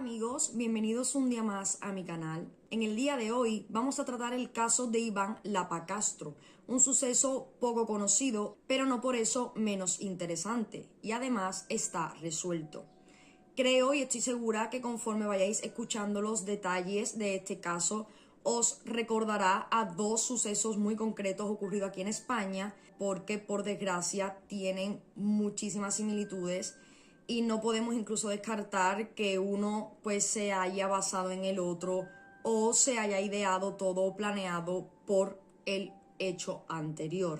amigos, bienvenidos un día más a mi canal. En el día de hoy vamos a tratar el caso de Iván Lapacastro, un suceso poco conocido, pero no por eso menos interesante, y además está resuelto. Creo y estoy segura que conforme vayáis escuchando los detalles de este caso, os recordará a dos sucesos muy concretos ocurridos aquí en España, porque por desgracia tienen muchísimas similitudes y no podemos incluso descartar que uno pues se haya basado en el otro o se haya ideado todo planeado por el hecho anterior.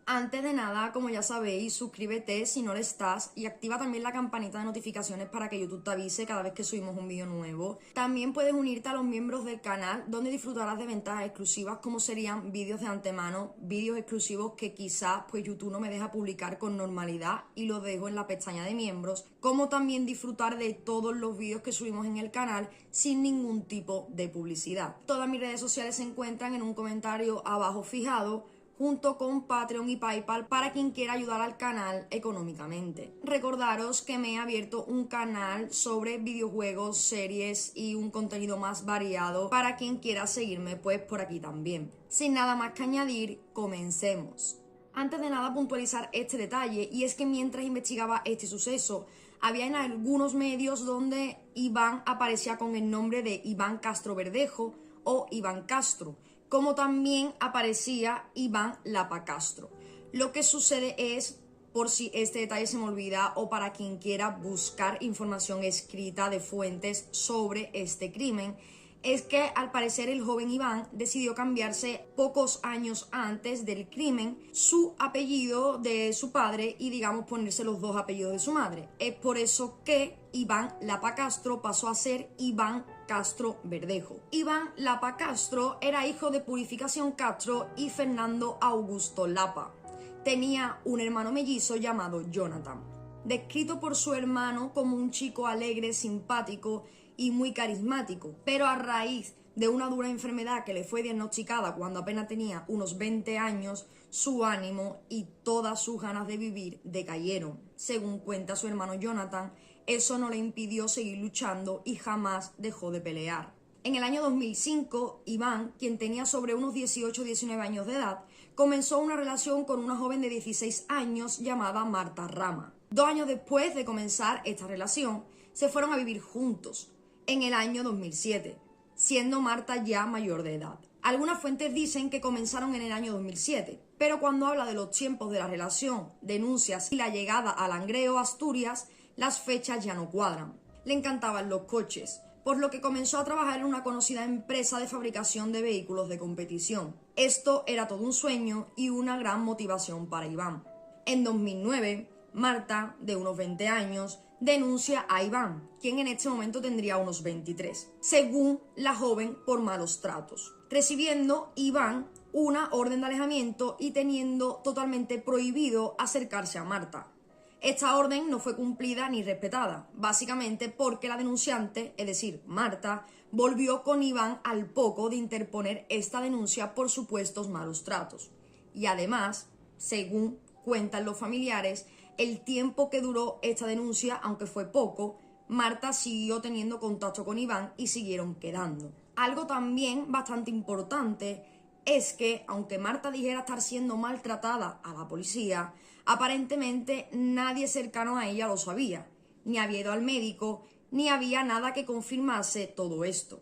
Antes de nada, como ya sabéis, suscríbete si no lo estás y activa también la campanita de notificaciones para que YouTube te avise cada vez que subimos un vídeo nuevo. También puedes unirte a los miembros del canal, donde disfrutarás de ventajas exclusivas como serían vídeos de antemano, vídeos exclusivos que quizás pues YouTube no me deja publicar con normalidad y los dejo en la pestaña de miembros, como también disfrutar de todos los vídeos que subimos en el canal sin ningún tipo de publicidad. Todas mis redes sociales se encuentran en un comentario abajo fijado, junto con Patreon y PayPal para quien quiera ayudar al canal económicamente. Recordaros que me he abierto un canal sobre videojuegos, series y un contenido más variado para quien quiera seguirme pues por aquí también. Sin nada más que añadir, comencemos. Antes de nada puntualizar este detalle, y es que mientras investigaba este suceso, había en algunos medios donde Iván aparecía con el nombre de Iván Castro Verdejo o Iván Castro, como también aparecía Iván Lapacastro. Lo que sucede es, por si este detalle se me olvida o para quien quiera buscar información escrita de fuentes sobre este crimen, es que al parecer el joven Iván decidió cambiarse pocos años antes del crimen su apellido de su padre y digamos ponerse los dos apellidos de su madre. Es por eso que Iván Lapacastro pasó a ser Iván Castro Verdejo. Iván Lapacastro era hijo de Purificación Castro y Fernando Augusto Lapa. Tenía un hermano mellizo llamado Jonathan. Descrito por su hermano como un chico alegre, simpático y muy carismático, pero a raíz de una dura enfermedad que le fue diagnosticada cuando apenas tenía unos 20 años, su ánimo y todas sus ganas de vivir decayeron. Según cuenta su hermano Jonathan, eso no le impidió seguir luchando y jamás dejó de pelear. En el año 2005, Iván, quien tenía sobre unos 18 o 19 años de edad, comenzó una relación con una joven de 16 años llamada Marta Rama. 2 años después de comenzar esta relación, se fueron a vivir juntos en el año 2007, siendo Marta ya mayor de edad. Algunas fuentes dicen que comenzaron en el año 2007, pero cuando habla de los tiempos de la relación, denuncias y la llegada a Langreo, Asturias, las fechas ya no cuadran. Le encantaban los coches, por lo que comenzó a trabajar en una conocida empresa de fabricación de vehículos de competición. Esto era todo un sueño y una gran motivación para Iván. En 2009, Marta, de unos 20 años, denuncia a Iván, quien en este momento tendría unos 23, según la joven por malos tratos, recibiendo Iván una orden de alejamiento y teniendo totalmente prohibido acercarse a Marta. Esta orden no fue cumplida ni respetada, básicamente porque la denunciante, es decir, Marta, volvió con Iván al poco de interponer esta denuncia por supuestos malos tratos. Y además, según cuentan los familiares, el tiempo que duró esta denuncia, aunque fue poco, Marta siguió teniendo contacto con Iván y siguieron quedando. Algo también bastante importante es que, aunque Marta dijera estar siendo maltratada a la policía, aparentemente nadie cercano a ella lo sabía, ni había ido al médico, ni había nada que confirmase todo esto.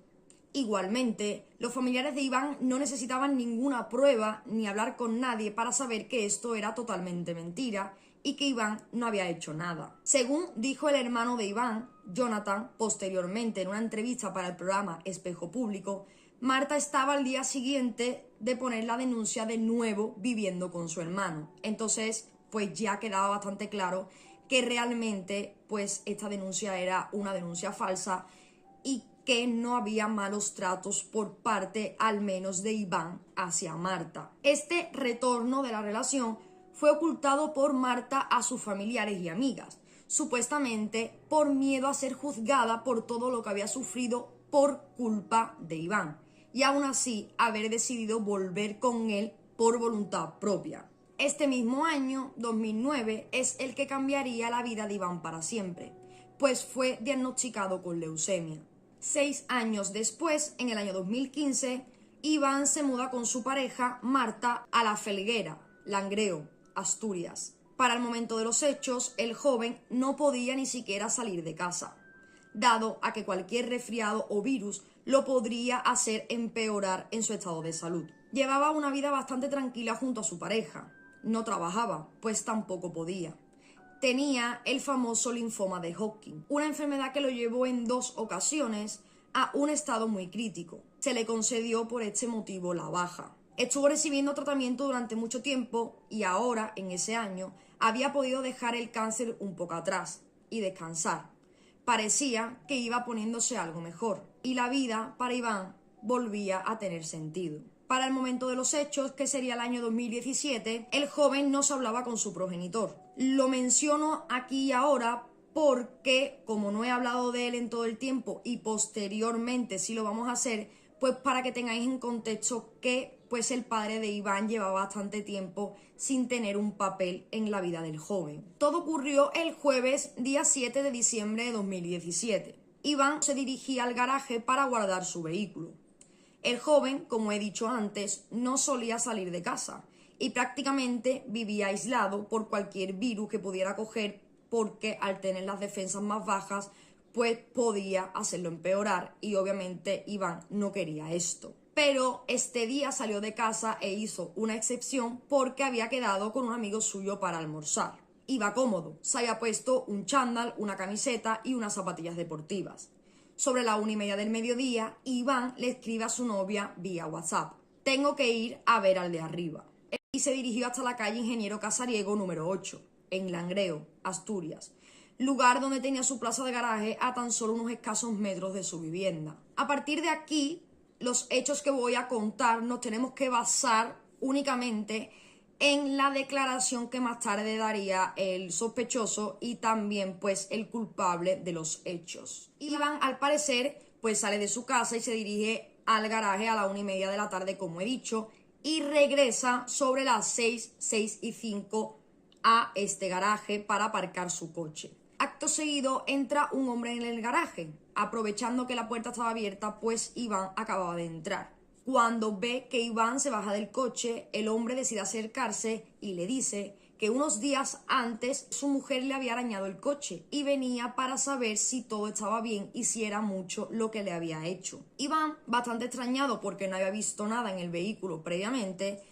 Igualmente, los familiares de Iván no necesitaban ninguna prueba ni hablar con nadie para saber que esto era totalmente mentira y que Iván no había hecho nada. Según dijo el hermano de Iván, Jonathan, posteriormente en una entrevista para el programa Espejo Público, Marta estaba al día siguiente de poner la denuncia de nuevo viviendo con su hermano. Entonces, pues ya quedaba bastante claro que realmente pues esta denuncia era una denuncia falsa y que no había malos tratos por parte al menos de Iván hacia Marta. Este retorno de la relación fue ocultado por Marta a sus familiares y amigas, supuestamente por miedo a ser juzgada por todo lo que había sufrido por culpa de Iván, y aún así haber decidido volver con él por voluntad propia. Este mismo año, 2009, es el que cambiaría la vida de Iván para siempre, pues fue diagnosticado con leucemia. 6 años después, en el año 2015, Iván se muda con su pareja, Marta, a La Felguera, Langreo, Asturias. Para el momento de los hechos, el joven no podía ni siquiera salir de casa, dado a que cualquier resfriado o virus lo podría hacer empeorar en su estado de salud. Llevaba una vida bastante tranquila junto a su pareja. No trabajaba, pues tampoco podía. Tenía el famoso linfoma de Hodgkin, una enfermedad que lo llevó en 2 ocasiones a un estado muy crítico. Se le concedió por este motivo la baja. Estuvo recibiendo tratamiento durante mucho tiempo y ahora, en ese año, había podido dejar el cáncer un poco atrás y descansar. Parecía que iba poniéndose algo mejor y la vida para Iván volvía a tener sentido. Para el momento de los hechos, que sería el año 2017, el joven no se hablaba con su progenitor. Lo menciono aquí y ahora porque, como no he hablado de él en todo el tiempo y posteriormente sí lo vamos a hacer, pues para que tengáis en contexto que pues el padre de Iván llevaba bastante tiempo sin tener un papel en la vida del joven. Todo ocurrió el jueves, día 7 de diciembre de 2017. Iván se dirigía al garaje para guardar su vehículo. El joven, como he dicho antes, no solía salir de casa y prácticamente vivía aislado por cualquier virus que pudiera coger, porque al tener las defensas más bajas, pues podía hacerlo empeorar y obviamente Iván no quería esto. Pero este día salió de casa e hizo una excepción porque había quedado con un amigo suyo para almorzar. Iba cómodo, se había puesto un chándal, una camiseta y unas zapatillas deportivas. Sobre la 1:30 del mediodía, Iván le escribe a su novia vía WhatsApp: tengo que ir a ver al de arriba. Y se dirigió hasta la calle Ingeniero Casariego número 8, en Langreo, Asturias, lugar donde tenía su plaza de garaje a tan solo unos escasos metros de su vivienda. A partir de aquí, los hechos que voy a contar nos tenemos que basar únicamente en la declaración que más tarde daría el sospechoso y también pues el culpable de los hechos. Iván, al parecer, pues sale de su casa y se dirige al garaje a la 1:30 de la tarde, como he dicho, y regresa sobre las 6:05 a este garaje para aparcar su coche. Acto seguido entra un hombre en el garaje, aprovechando que la puerta estaba abierta, pues Iván acababa de entrar. Cuando ve que Iván se baja del coche, el hombre decide acercarse y le dice que unos días antes su mujer le había arañado el coche y venía para saber si todo estaba bien y si era mucho lo que le había hecho. Iván, bastante extrañado porque no había visto nada en el vehículo previamente,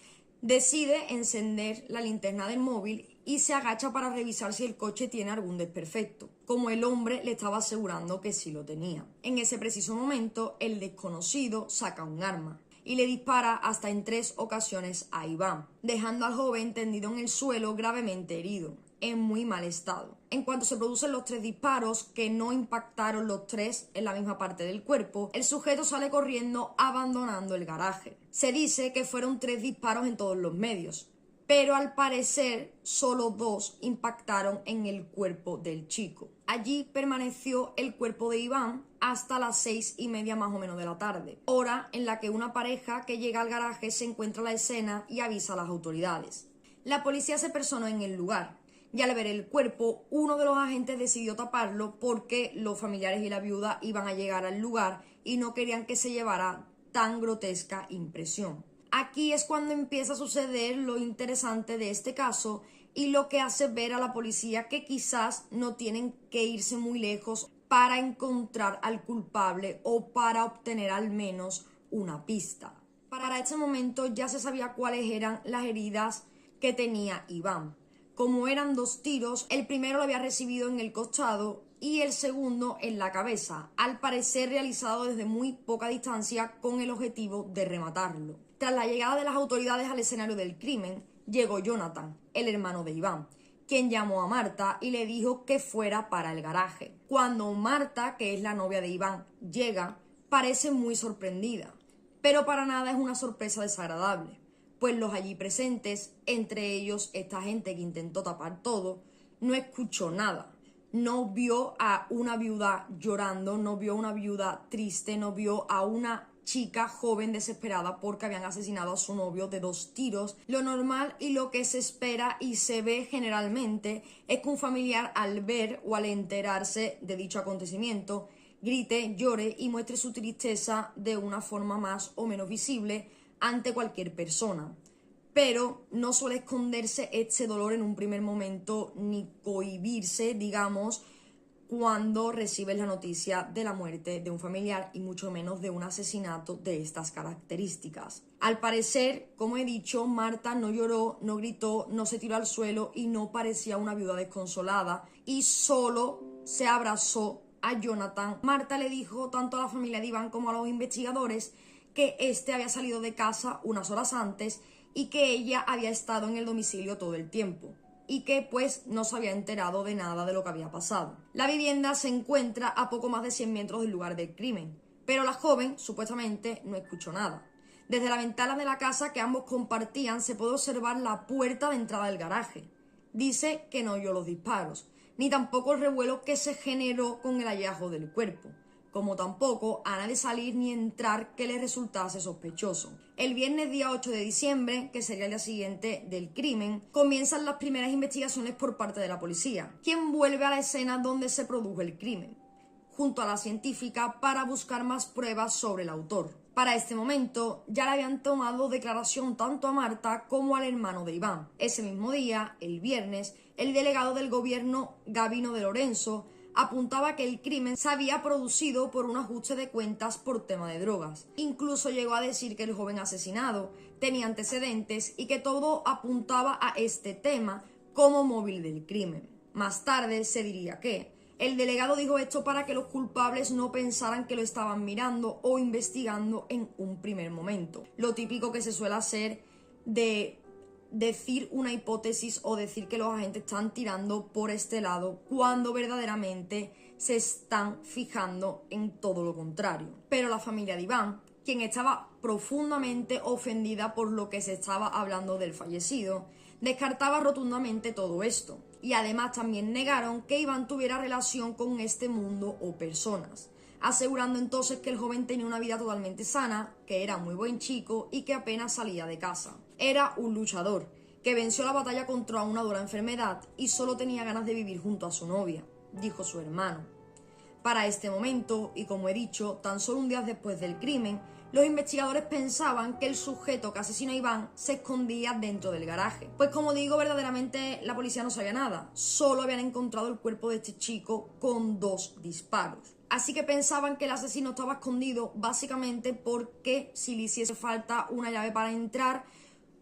decide encender la linterna del móvil y se agacha para revisar si el coche tiene algún desperfecto, como el hombre le estaba asegurando que sí lo tenía. En ese preciso momento, el desconocido saca un arma y le dispara hasta en 3 ocasiones a Iván, dejando al joven tendido en el suelo gravemente herido, en muy mal estado. En cuanto se producen los 3 disparos, que no impactaron los 3 en la misma parte del cuerpo, el sujeto sale corriendo abandonando el garaje. Se dice que fueron 3 disparos en todos los medios, pero al parecer solo 2 impactaron en el cuerpo del chico. Allí permaneció el cuerpo de Iván hasta las 6:30 más o menos de la tarde, hora en la que una pareja que llega al garaje se encuentra en la escena y avisa a las autoridades. La policía se personó en el lugar y al ver el cuerpo, uno de los agentes decidió taparlo porque los familiares y la viuda iban a llegar al lugar y no querían que se llevara tan grotesca impresión. Aquí es cuando empieza a suceder lo interesante de este caso y lo que hace ver a la policía que quizás no tienen que irse muy lejos para encontrar al culpable o para obtener al menos una pista. Para este momento ya se sabía cuáles eran las heridas que tenía Iván. Como eran 2 tiros, el primero lo había recibido en el costado y el segundo en la cabeza, al parecer realizado desde muy poca distancia con el objetivo de rematarlo. Tras la llegada de las autoridades al escenario del crimen, llegó Jonathan, el hermano de Iván, quien llamó a Marta y le dijo que fuera para el garaje. Cuando Marta, que es la novia de Iván, llega, parece muy sorprendida, pero para nada es una sorpresa desagradable, pues los allí presentes, entre ellos esta gente que intentó tapar todo, no escuchó nada. No vio a una viuda llorando, no vio a una viuda triste, no vio a una chica joven desesperada porque habían asesinado a su novio de 2 tiros. Lo normal y lo que se espera y se ve generalmente es que un familiar al ver o al enterarse de dicho acontecimiento grite, llore y muestre su tristeza de una forma más o menos visible ante cualquier persona. Pero no suele esconderse este dolor en un primer momento ni cohibirse, digamos, cuando recibes la noticia de la muerte de un familiar y mucho menos de un asesinato de estas características. Al parecer, como he dicho, Marta no lloró, no gritó, no se tiró al suelo y no parecía una viuda desconsolada y solo se abrazó a Jonathan. Marta le dijo tanto a la familia de Iván como a los investigadores que este había salido de casa unas horas antes y que ella había estado en el domicilio todo el tiempo y que pues no se había enterado de nada de lo que había pasado. La vivienda se encuentra a poco más de 100 metros del lugar del crimen, pero la joven supuestamente no escuchó nada. Desde la ventana de la casa que ambos compartían se puede observar la puerta de entrada del garaje. Dice que no oyó los disparos, ni tampoco el revuelo que se generó con el hallazgo del cuerpo, como tampoco a nadie salir ni entrar que le resultase sospechoso. El viernes día 8 de diciembre, que sería el día siguiente del crimen, comienzan las primeras investigaciones por parte de la policía, quien vuelve a la escena donde se produjo el crimen, junto a la científica para buscar más pruebas sobre el autor. Para este momento ya le habían tomado declaración tanto a Marta como al hermano de Iván. Ese mismo día, el viernes, el delegado del gobierno, Gabino de Lorenzo, apuntaba que el crimen se había producido por un ajuste de cuentas por tema de drogas. Incluso llegó a decir que el joven asesinado tenía antecedentes y que todo apuntaba a este tema como móvil del crimen. Más tarde se diría que el delegado dijo esto para que los culpables no pensaran que lo estaban mirando o investigando en un primer momento. Lo típico que se suele hacer de decir una hipótesis o decir que los agentes están tirando por este lado cuando verdaderamente se están fijando en todo lo contrario. Pero la familia de Iván, quien estaba profundamente ofendida por lo que se estaba hablando del fallecido, descartaba rotundamente todo esto. Y además también negaron que Iván tuviera relación con este mundo o personas, asegurando entonces que el joven tenía una vida totalmente sana, que era muy buen chico y que apenas salía de casa. Era un luchador, que venció la batalla contra una dura enfermedad y solo tenía ganas de vivir junto a su novia, dijo su hermano. Para este momento, y como he dicho, tan solo un día después del crimen, los investigadores pensaban que el sujeto que asesinó a Iván se escondía dentro del garaje. Pues como digo, verdaderamente la policía no sabía nada, solo habían encontrado el cuerpo de este chico con 2 disparos. Así que pensaban que el asesino estaba escondido básicamente porque si le hiciese falta una llave para entrar,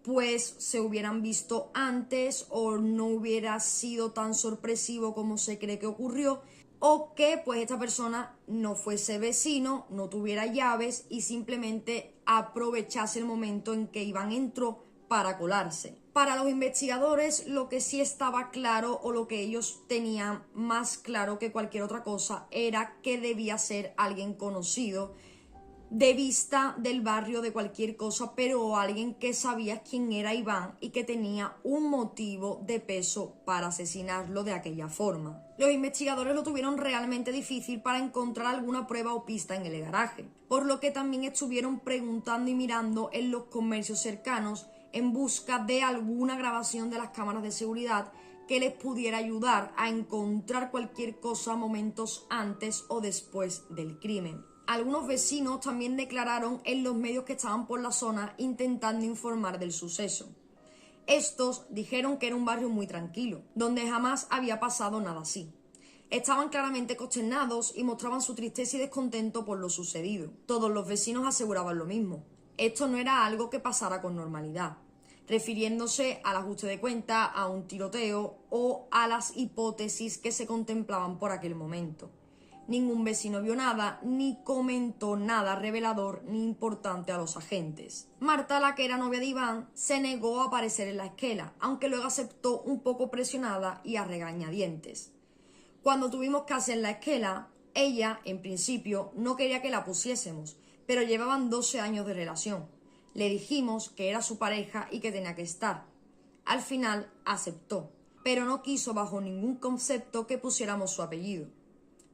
pues se hubieran visto antes o no hubiera sido tan sorpresivo como se cree que ocurrió, o que pues esta persona no fuese vecino, no tuviera llaves y simplemente aprovechase el momento en que Iván entró para colarse. Para los investigadores lo que sí estaba claro o lo que ellos tenían más claro que cualquier otra cosa era que debía ser alguien conocido de vista del barrio, de cualquier cosa, pero alguien que sabía quién era Iván y que tenía un motivo de peso para asesinarlo de aquella forma. Los investigadores lo tuvieron realmente difícil para encontrar alguna prueba o pista en el garaje, por lo que también estuvieron preguntando y mirando en los comercios cercanos en busca de alguna grabación de las cámaras de seguridad que les pudiera ayudar a encontrar cualquier cosa momentos antes o después del crimen. Algunos vecinos también declararon en los medios que estaban por la zona intentando informar del suceso. Estos dijeron que era un barrio muy tranquilo, donde jamás había pasado nada así. Estaban claramente consternados y mostraban su tristeza y descontento por lo sucedido. Todos los vecinos aseguraban lo mismo. Esto no era algo que pasara con normalidad, refiriéndose al ajuste de cuenta, a un tiroteo o a las hipótesis que se contemplaban por aquel momento. Ningún vecino vio nada, ni comentó nada revelador ni importante a los agentes. Marta, la que era novia de Iván, se negó a aparecer en la esquela, aunque luego aceptó un poco presionada y a regañadientes. Cuando tuvimos que hacer la esquela, ella, en principio, no quería que la pusiésemos, pero llevaban 12 años de relación. Le dijimos que era su pareja y que tenía que estar. Al final aceptó, pero no quiso bajo ningún concepto que pusiéramos su apellido.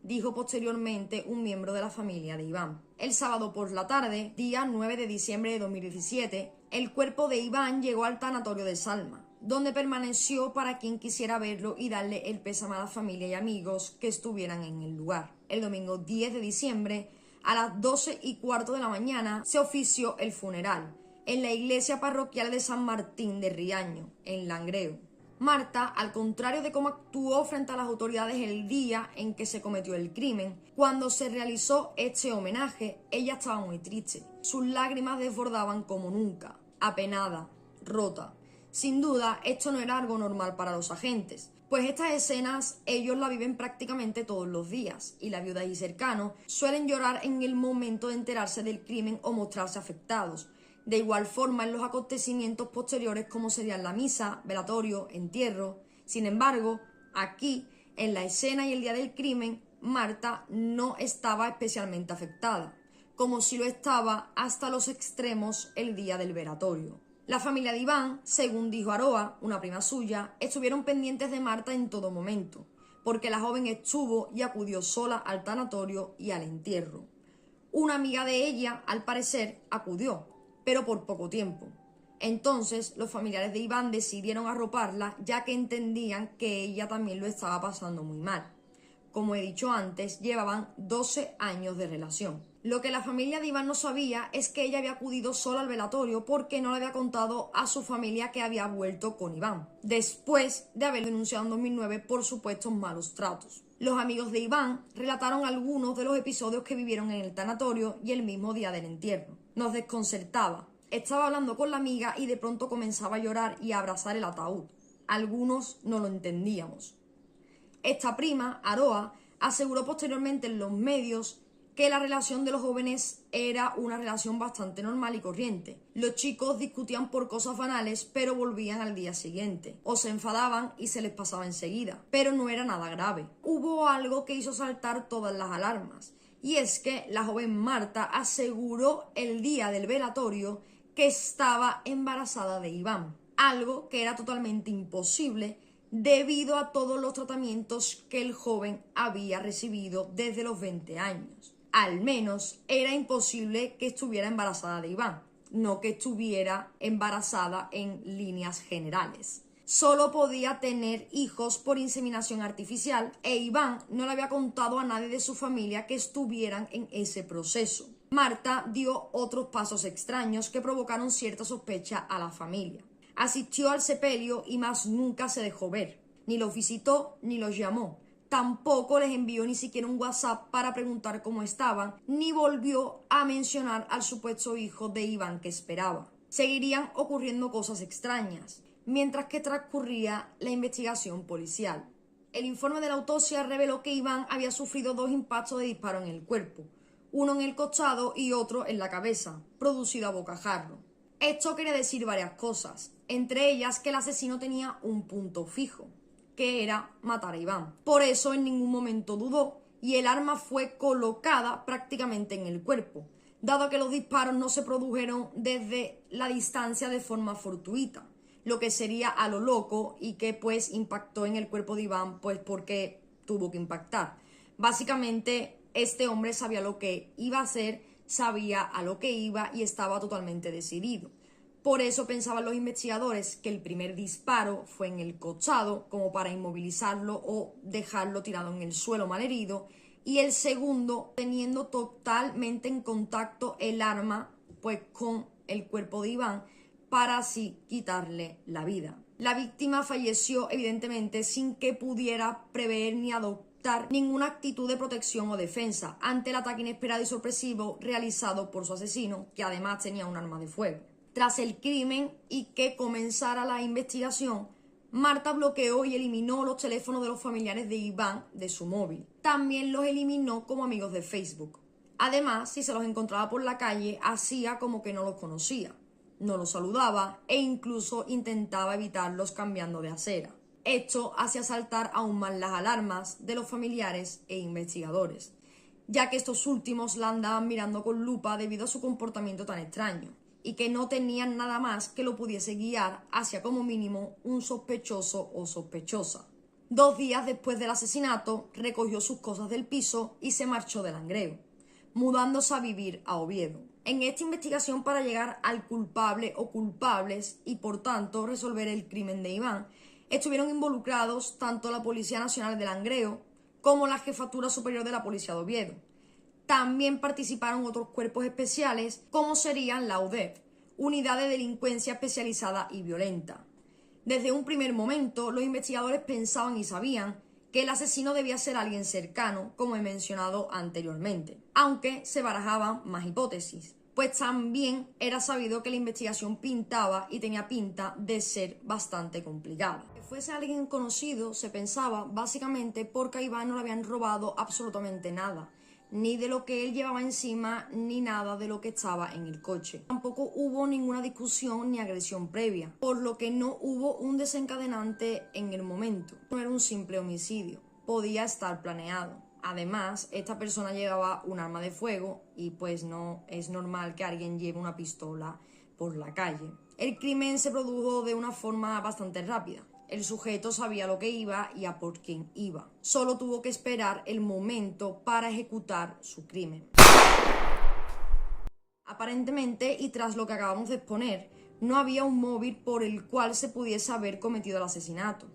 dijo posteriormente un miembro de la familia de Iván. El sábado por la tarde, día 9 de diciembre de 2017, el cuerpo de Iván llegó al tanatorio de Salma, donde permaneció para quien quisiera verlo y darle el pésame a la familia y amigos que estuvieran en el lugar. El domingo 10 de diciembre, a las 12:15 de la mañana, se ofició el funeral en la iglesia parroquial de San Martín de Riaño, en Langreo. Marta, al contrario de cómo actuó frente a las autoridades el día en que se cometió el crimen, cuando se realizó este homenaje, ella estaba muy triste. Sus lágrimas desbordaban como nunca, apenada, rota. Sin duda, esto no era algo normal para los agentes, pues estas escenas ellos la viven prácticamente todos los días, y las viudas y cercanos suelen llorar en el momento de enterarse del crimen o mostrarse afectados. De igual forma en los acontecimientos posteriores como serían la misa, velatorio, entierro. Sin embargo, aquí, en la escena y el día del crimen, Marta no estaba especialmente afectada, como si lo estaba hasta los extremos el día del velatorio. La familia de Iván, según dijo Aroa, una prima suya, estuvieron pendientes de Marta en todo momento, porque la joven estuvo y acudió sola al tanatorio y al entierro. Una amiga de ella, al parecer, acudió, pero por poco tiempo. Entonces, los familiares de Iván decidieron arroparla, ya que entendían que ella también lo estaba pasando muy mal. Como he dicho antes, llevaban 12 años de relación. Lo que la familia de Iván no sabía es que ella había acudido sola al velatorio porque no le había contado a su familia que había vuelto con Iván, después de haber denunciado en 2009 por supuestos malos tratos. Los amigos de Iván relataron algunos de los episodios que vivieron en el tanatorio y el mismo día del entierro. Nos desconcertaba. Estaba hablando con la amiga y de pronto comenzaba a llorar y a abrazar el ataúd. Algunos no lo entendíamos. Esta prima, Aroa, aseguró posteriormente en los medios que la relación de los jóvenes era una relación bastante normal y corriente. Los chicos discutían por cosas banales, pero volvían al día siguiente, o se enfadaban y se les pasaba enseguida, pero no era nada grave. Hubo algo que hizo saltar todas las alarmas, y es que la joven Marta aseguró el día del velatorio que estaba embarazada de Iván, algo que era totalmente imposible debido a todos los tratamientos que el joven había recibido desde los 20 años. Al menos era imposible que estuviera embarazada de Iván, no que estuviera embarazada en líneas generales. Solo podía tener hijos por inseminación artificial e Iván no le había contado a nadie de su familia que estuvieran en ese proceso. Marta dio otros pasos extraños que provocaron cierta sospecha a la familia. Asistió al sepelio y más nunca se dejó ver. Ni los visitó ni los llamó. Tampoco les envió ni siquiera un WhatsApp para preguntar cómo estaban, ni volvió a mencionar al supuesto hijo de Iván que esperaba. Seguirían ocurriendo cosas extrañas, mientras que transcurría la investigación policial. El informe de la autopsia reveló que Iván había sufrido 2 impactos de disparo en el cuerpo, uno en el costado y otro en la cabeza, producido a bocajarro. Esto quería decir varias cosas, entre ellas que el asesino tenía un punto fijo, que era matar a Iván. Por eso en ningún momento dudó y el arma fue colocada prácticamente en el cuerpo, dado que los disparos no se produjeron desde la distancia de forma fortuita, lo que sería a lo loco y que pues impactó en el cuerpo de Iván pues porque tuvo que impactar. Básicamente este hombre sabía lo que iba a hacer, sabía a lo que iba y estaba totalmente decidido. Por eso pensaban los investigadores que el primer disparo fue en el costado, como para inmovilizarlo o dejarlo tirado en el suelo malherido, y el segundo teniendo totalmente en contacto el arma pues con el cuerpo de Iván para así quitarle la vida. La víctima falleció evidentemente sin que pudiera prever ni adoptar ninguna actitud de protección o defensa ante el ataque inesperado y sorpresivo realizado por su asesino, que además tenía un arma de fuego. Tras el crimen y que comenzara la investigación, Marta bloqueó y eliminó los teléfonos de los familiares de Iván de su móvil. También los eliminó como amigos de Facebook. Además, si se los encontraba por la calle, hacía como que no los conocía, no los saludaba e incluso intentaba evitarlos cambiando de acera. Esto hacía saltar aún más las alarmas de los familiares e investigadores, ya que estos últimos la andaban mirando con lupa debido a su comportamiento tan extraño, y que no tenían nada más que lo pudiese guiar hacia como mínimo un sospechoso o sospechosa. 2 días después del asesinato, recogió sus cosas del piso y se marchó de Langreo, mudándose a vivir a Oviedo. En esta investigación para llegar al culpable o culpables y por tanto resolver el crimen de Iván, estuvieron involucrados tanto la Policía Nacional de Langreo como la Jefatura Superior de la Policía de Oviedo. También participaron otros cuerpos especiales como serían la UDEF, Unidad de Delincuencia Especializada y Violenta. Desde un primer momento, los investigadores pensaban y sabían que el asesino debía ser alguien cercano, como he mencionado anteriormente, aunque se barajaban más hipótesis, pues también era sabido que la investigación pintaba y tenía pinta de ser bastante complicada. Que fuese alguien conocido, se pensaba, básicamente porque a Iván no le habían robado absolutamente nada, ni de lo que él llevaba encima, ni nada de lo que estaba en el coche. Tampoco hubo ninguna discusión ni agresión previa, por lo que no hubo un desencadenante en el momento. No era un simple homicidio, podía estar planeado. Además, esta persona llevaba un arma de fuego y pues no es normal que alguien lleve una pistola por la calle. El crimen se produjo de una forma bastante rápida. El sujeto sabía lo que iba y a por quién iba. Solo tuvo que esperar el momento para ejecutar su crimen. Aparentemente, y tras lo que acabamos de exponer, no había un móvil por el cual se pudiese haber cometido el asesinato,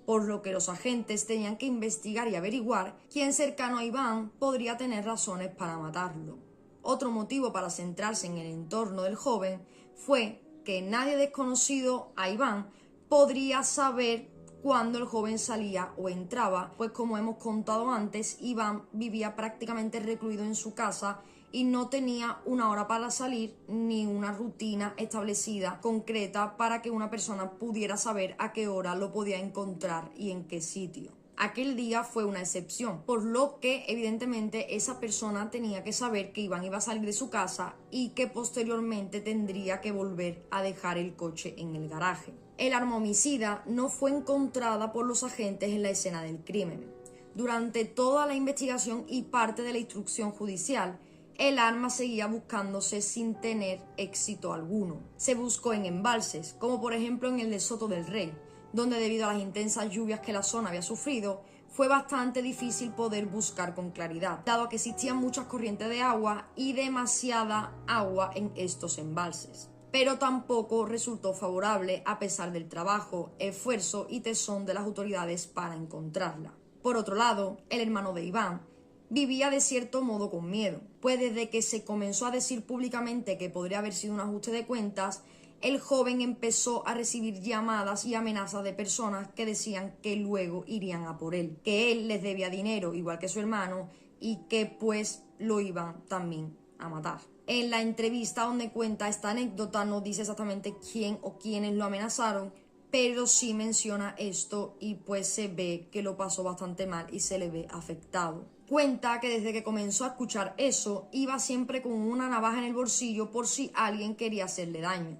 por lo que los agentes tenían que investigar y averiguar quién cercano a Iván podría tener razones para matarlo. Otro motivo para centrarse en el entorno del joven fue que nadie desconocido a Iván podría saber cuándo el joven salía o entraba, pues como hemos contado antes, Iván vivía prácticamente recluido en su casa y no tenía una hora para salir ni una rutina establecida concreta para que una persona pudiera saber a qué hora lo podía encontrar y en qué sitio. Aquel día fue una excepción, por lo que evidentemente esa persona tenía que saber que Iván iba a salir de su casa y que posteriormente tendría que volver a dejar el coche en el garaje. El arma homicida no fue encontrada por los agentes en la escena del crimen. Durante toda la investigación y parte de la instrucción judicial, el arma seguía buscándose sin tener éxito alguno. Se buscó en embalses, como por ejemplo en el de Soto del Rey, donde debido a las intensas lluvias que la zona había sufrido, fue bastante difícil poder buscar con claridad, dado que existían muchas corrientes de agua y demasiada agua en estos embalses. Pero tampoco resultó favorable a pesar del trabajo, esfuerzo y tesón de las autoridades para encontrarla. Por otro lado, el hermano de Iván vivía de cierto modo con miedo, pues desde que se comenzó a decir públicamente que podría haber sido un ajuste de cuentas, el joven empezó a recibir llamadas y amenazas de personas que decían que luego irían a por él, que él les debía dinero igual que su hermano y que pues lo iban también a matar. En la entrevista donde cuenta esta anécdota no dice exactamente quién o quiénes lo amenazaron, pero sí menciona esto y pues se ve que lo pasó bastante mal y se le ve afectado. Cuenta que desde que comenzó a escuchar eso, iba siempre con una navaja en el bolsillo por si alguien quería hacerle daño.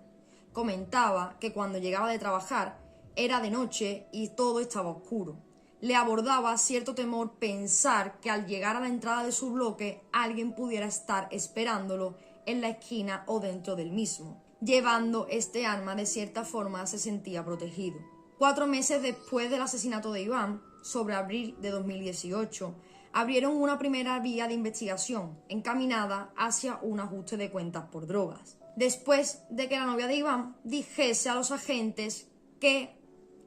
Comentaba que cuando llegaba de trabajar era de noche y todo estaba oscuro. Le abordaba cierto temor pensar que al llegar a la entrada de su bloque alguien pudiera estar esperándolo en la esquina o dentro del mismo. Llevando este arma de cierta forma se sentía protegido. 4 meses después del asesinato de Iván, sobre abril de 2018, abrieron una primera vía de investigación encaminada hacia un ajuste de cuentas por drogas. Después de que la novia de Iván dijese a los agentes que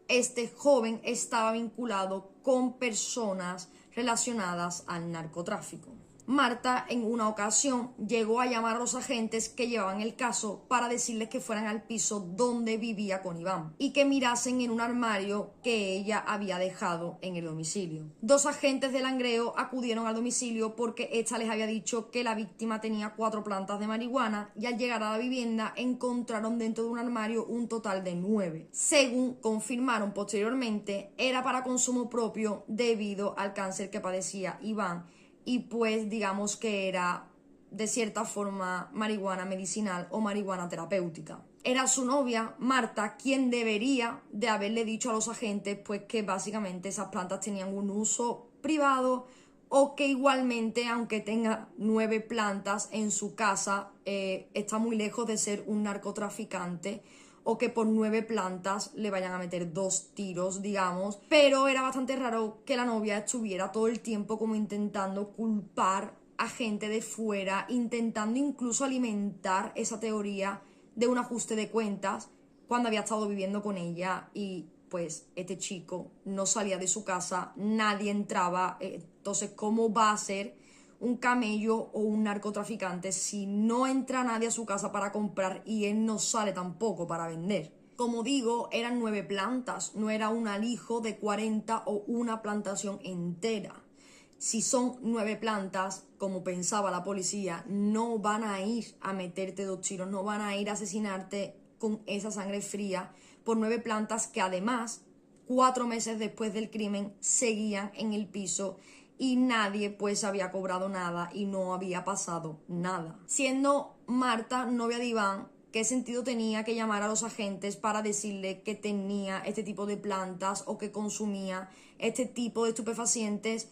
este joven estaba vinculado con personas relacionadas al narcotráfico. Marta en una ocasión llegó a llamar a los agentes que llevaban el caso para decirles que fueran al piso donde vivía con Iván y que mirasen en un armario que ella había dejado en el domicilio. 2 agentes de Langreo acudieron al domicilio porque esta les había dicho que la víctima tenía 4 plantas de marihuana y al llegar a la vivienda encontraron dentro de un armario un total de 9. Según confirmaron posteriormente, era para consumo propio debido al cáncer que padecía Iván y pues digamos que era de cierta forma marihuana medicinal o marihuana terapéutica. Era su novia, Marta, quien debería de haberle dicho a los agentes pues que básicamente esas plantas tenían un uso privado o que igualmente, aunque tenga 9 plantas en su casa, está muy lejos de ser un narcotraficante o que por 9 plantas le vayan a meter 2 tiros, digamos, pero era bastante raro que la novia estuviera todo el tiempo como intentando culpar a gente de fuera, intentando incluso alimentar esa teoría de un ajuste de cuentas cuando había estado viviendo con ella y pues este chico no salía de su casa, nadie entraba, entonces ¿cómo va a ser un camello o un narcotraficante si no entra nadie a su casa para comprar y él no sale tampoco para vender? Como digo, eran 9 plantas, no era un alijo de 40 o una plantación entera. Si son 9 plantas, como pensaba la policía, no van a ir a meterte 2 tiros, no van a ir a asesinarte con esa sangre fría por 9 plantas que además 4 meses después del crimen seguían en el piso y nadie pues había cobrado nada y no había pasado nada. Siendo Marta novia de Iván, ¿qué sentido tenía que llamar a los agentes para decirle que tenía este tipo de plantas o que consumía este tipo de estupefacientes,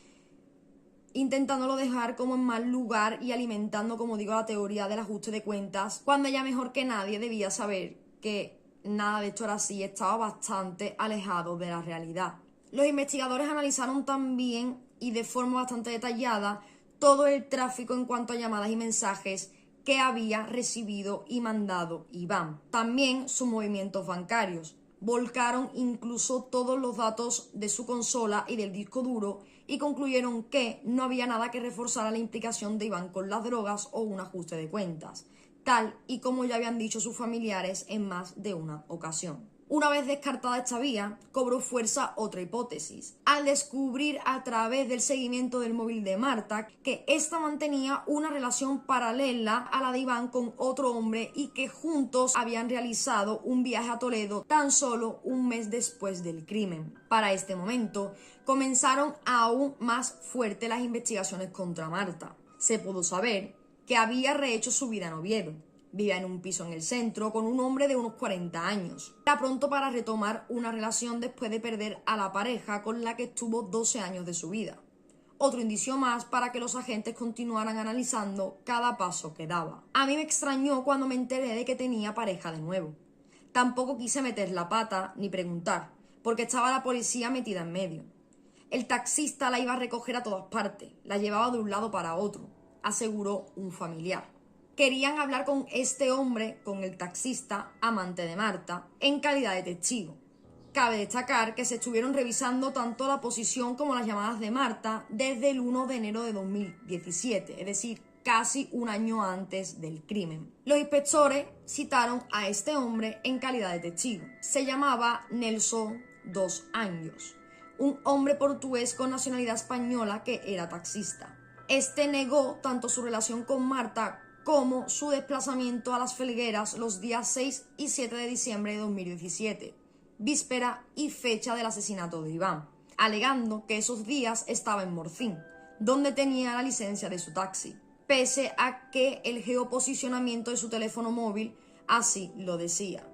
intentándolo dejar como en mal lugar y alimentando, como digo, la teoría del ajuste de cuentas, cuando ella mejor que nadie debía saber que nada de esto era así, estaba bastante alejado de la realidad? Los investigadores analizaron también y de forma bastante detallada todo el tráfico en cuanto a llamadas y mensajes que había recibido y mandado Iván. También sus movimientos bancarios. Volcaron incluso todos los datos de su consola y del disco duro y concluyeron que no había nada que reforzara la implicación de Iván con las drogas o un ajuste de cuentas, tal y como ya habían dicho sus familiares en más de una ocasión. Una vez descartada esta vía, cobró fuerza otra hipótesis, al descubrir a través del seguimiento del móvil de Marta que ésta mantenía una relación paralela a la de Iván con otro hombre y que juntos habían realizado un viaje a Toledo tan solo un mes después del crimen. Para este momento, comenzaron aún más fuertes las investigaciones contra Marta. Se pudo saber que había rehecho su vida en Oviedo. Vivía en un piso en el centro con un hombre de unos 40 años. Era pronto para retomar una relación después de perder a la pareja con la que estuvo 12 años de su vida. Otro indicio más para que los agentes continuaran analizando cada paso que daba. A mí me extrañó cuando me enteré de que tenía pareja de nuevo. Tampoco quise meter la pata ni preguntar, porque estaba la policía metida en medio. El taxista la iba a recoger a todas partes, la llevaba de un lado para otro, aseguró un familiar. Querían hablar con este hombre, con el taxista, amante de Marta, en calidad de testigo. Cabe destacar que se estuvieron revisando tanto la posición como las llamadas de Marta desde el 1 de enero de 2017, es decir, casi un año antes del crimen. Los inspectores citaron a este hombre en calidad de testigo. Se llamaba Nelson dos Anjos, un hombre portugués con nacionalidad española que era taxista. Este negó tanto su relación con Marta como su desplazamiento a Las Felgueras los días 6 y 7 de diciembre de 2017, víspera y fecha del asesinato de Iván, alegando que esos días estaba en Morcín, donde tenía la licencia de su taxi, pese a que el geoposicionamiento de su teléfono móvil así lo decía.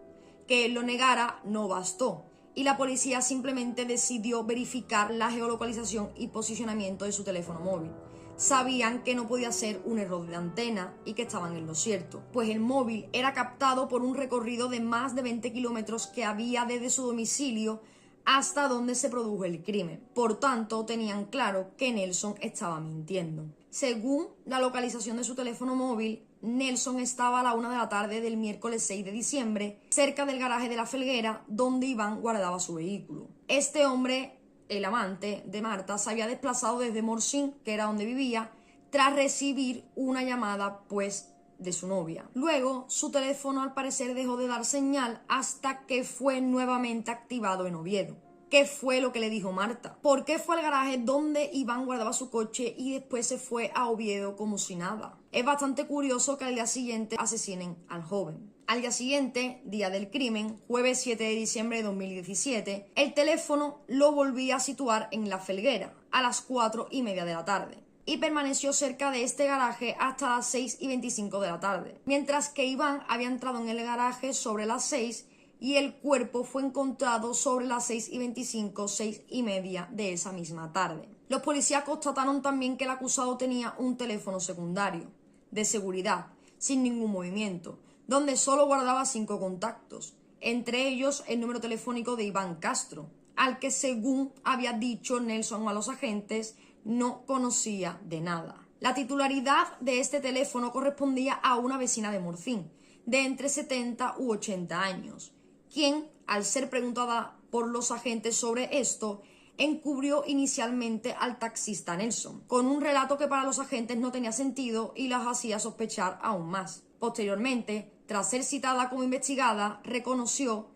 Que él lo negara no bastó, y la policía simplemente decidió verificar la geolocalización y posicionamiento de su teléfono móvil. Sabían que no podía ser un error de antena y que estaban en lo cierto, pues el móvil era captado por un recorrido de más de 20 kilómetros que había desde su domicilio hasta donde se produjo el crimen. Por tanto, tenían claro que Nelson estaba mintiendo. Según la localización de su teléfono móvil, Nelson estaba a la 1 de la tarde del miércoles 6 de diciembre, cerca del garaje de La Felguera, donde Iván guardaba su vehículo. Este hombre, el amante de Marta, se había desplazado desde Morcín, que era donde vivía, tras recibir una llamada, pues, de su novia. Luego, su teléfono al parecer dejó de dar señal hasta que fue nuevamente activado en Oviedo. ¿Qué fue lo que le dijo Marta? ¿Por qué fue al garaje donde Iván guardaba su coche y después se fue a Oviedo como si nada? Es bastante curioso que al día siguiente asesinen al joven. Al día siguiente, día del crimen, jueves 7 de diciembre de 2017, el teléfono lo volvía a situar en La Felguera a las 4:30 de la tarde y permaneció cerca de este garaje hasta las 6:25 de la tarde, mientras que Iván había entrado en el garaje sobre las 6 y el cuerpo fue encontrado sobre las 6:25, 6:30 de esa misma tarde. Los policías constataron también que el acusado tenía un teléfono secundario, de seguridad, sin ningún movimiento, donde solo guardaba 5 contactos, entre ellos el número telefónico de Iván Castro, al que, según había dicho Nelson a los agentes, no conocía de nada. La titularidad de este teléfono correspondía a una vecina de Morcín, de entre 70 u 80 años, quien, al ser preguntada por los agentes sobre esto, encubrió inicialmente al taxista Nelson, con un relato que para los agentes no tenía sentido y las hacía sospechar aún más. Posteriormente, tras ser citada como investigada, reconoció: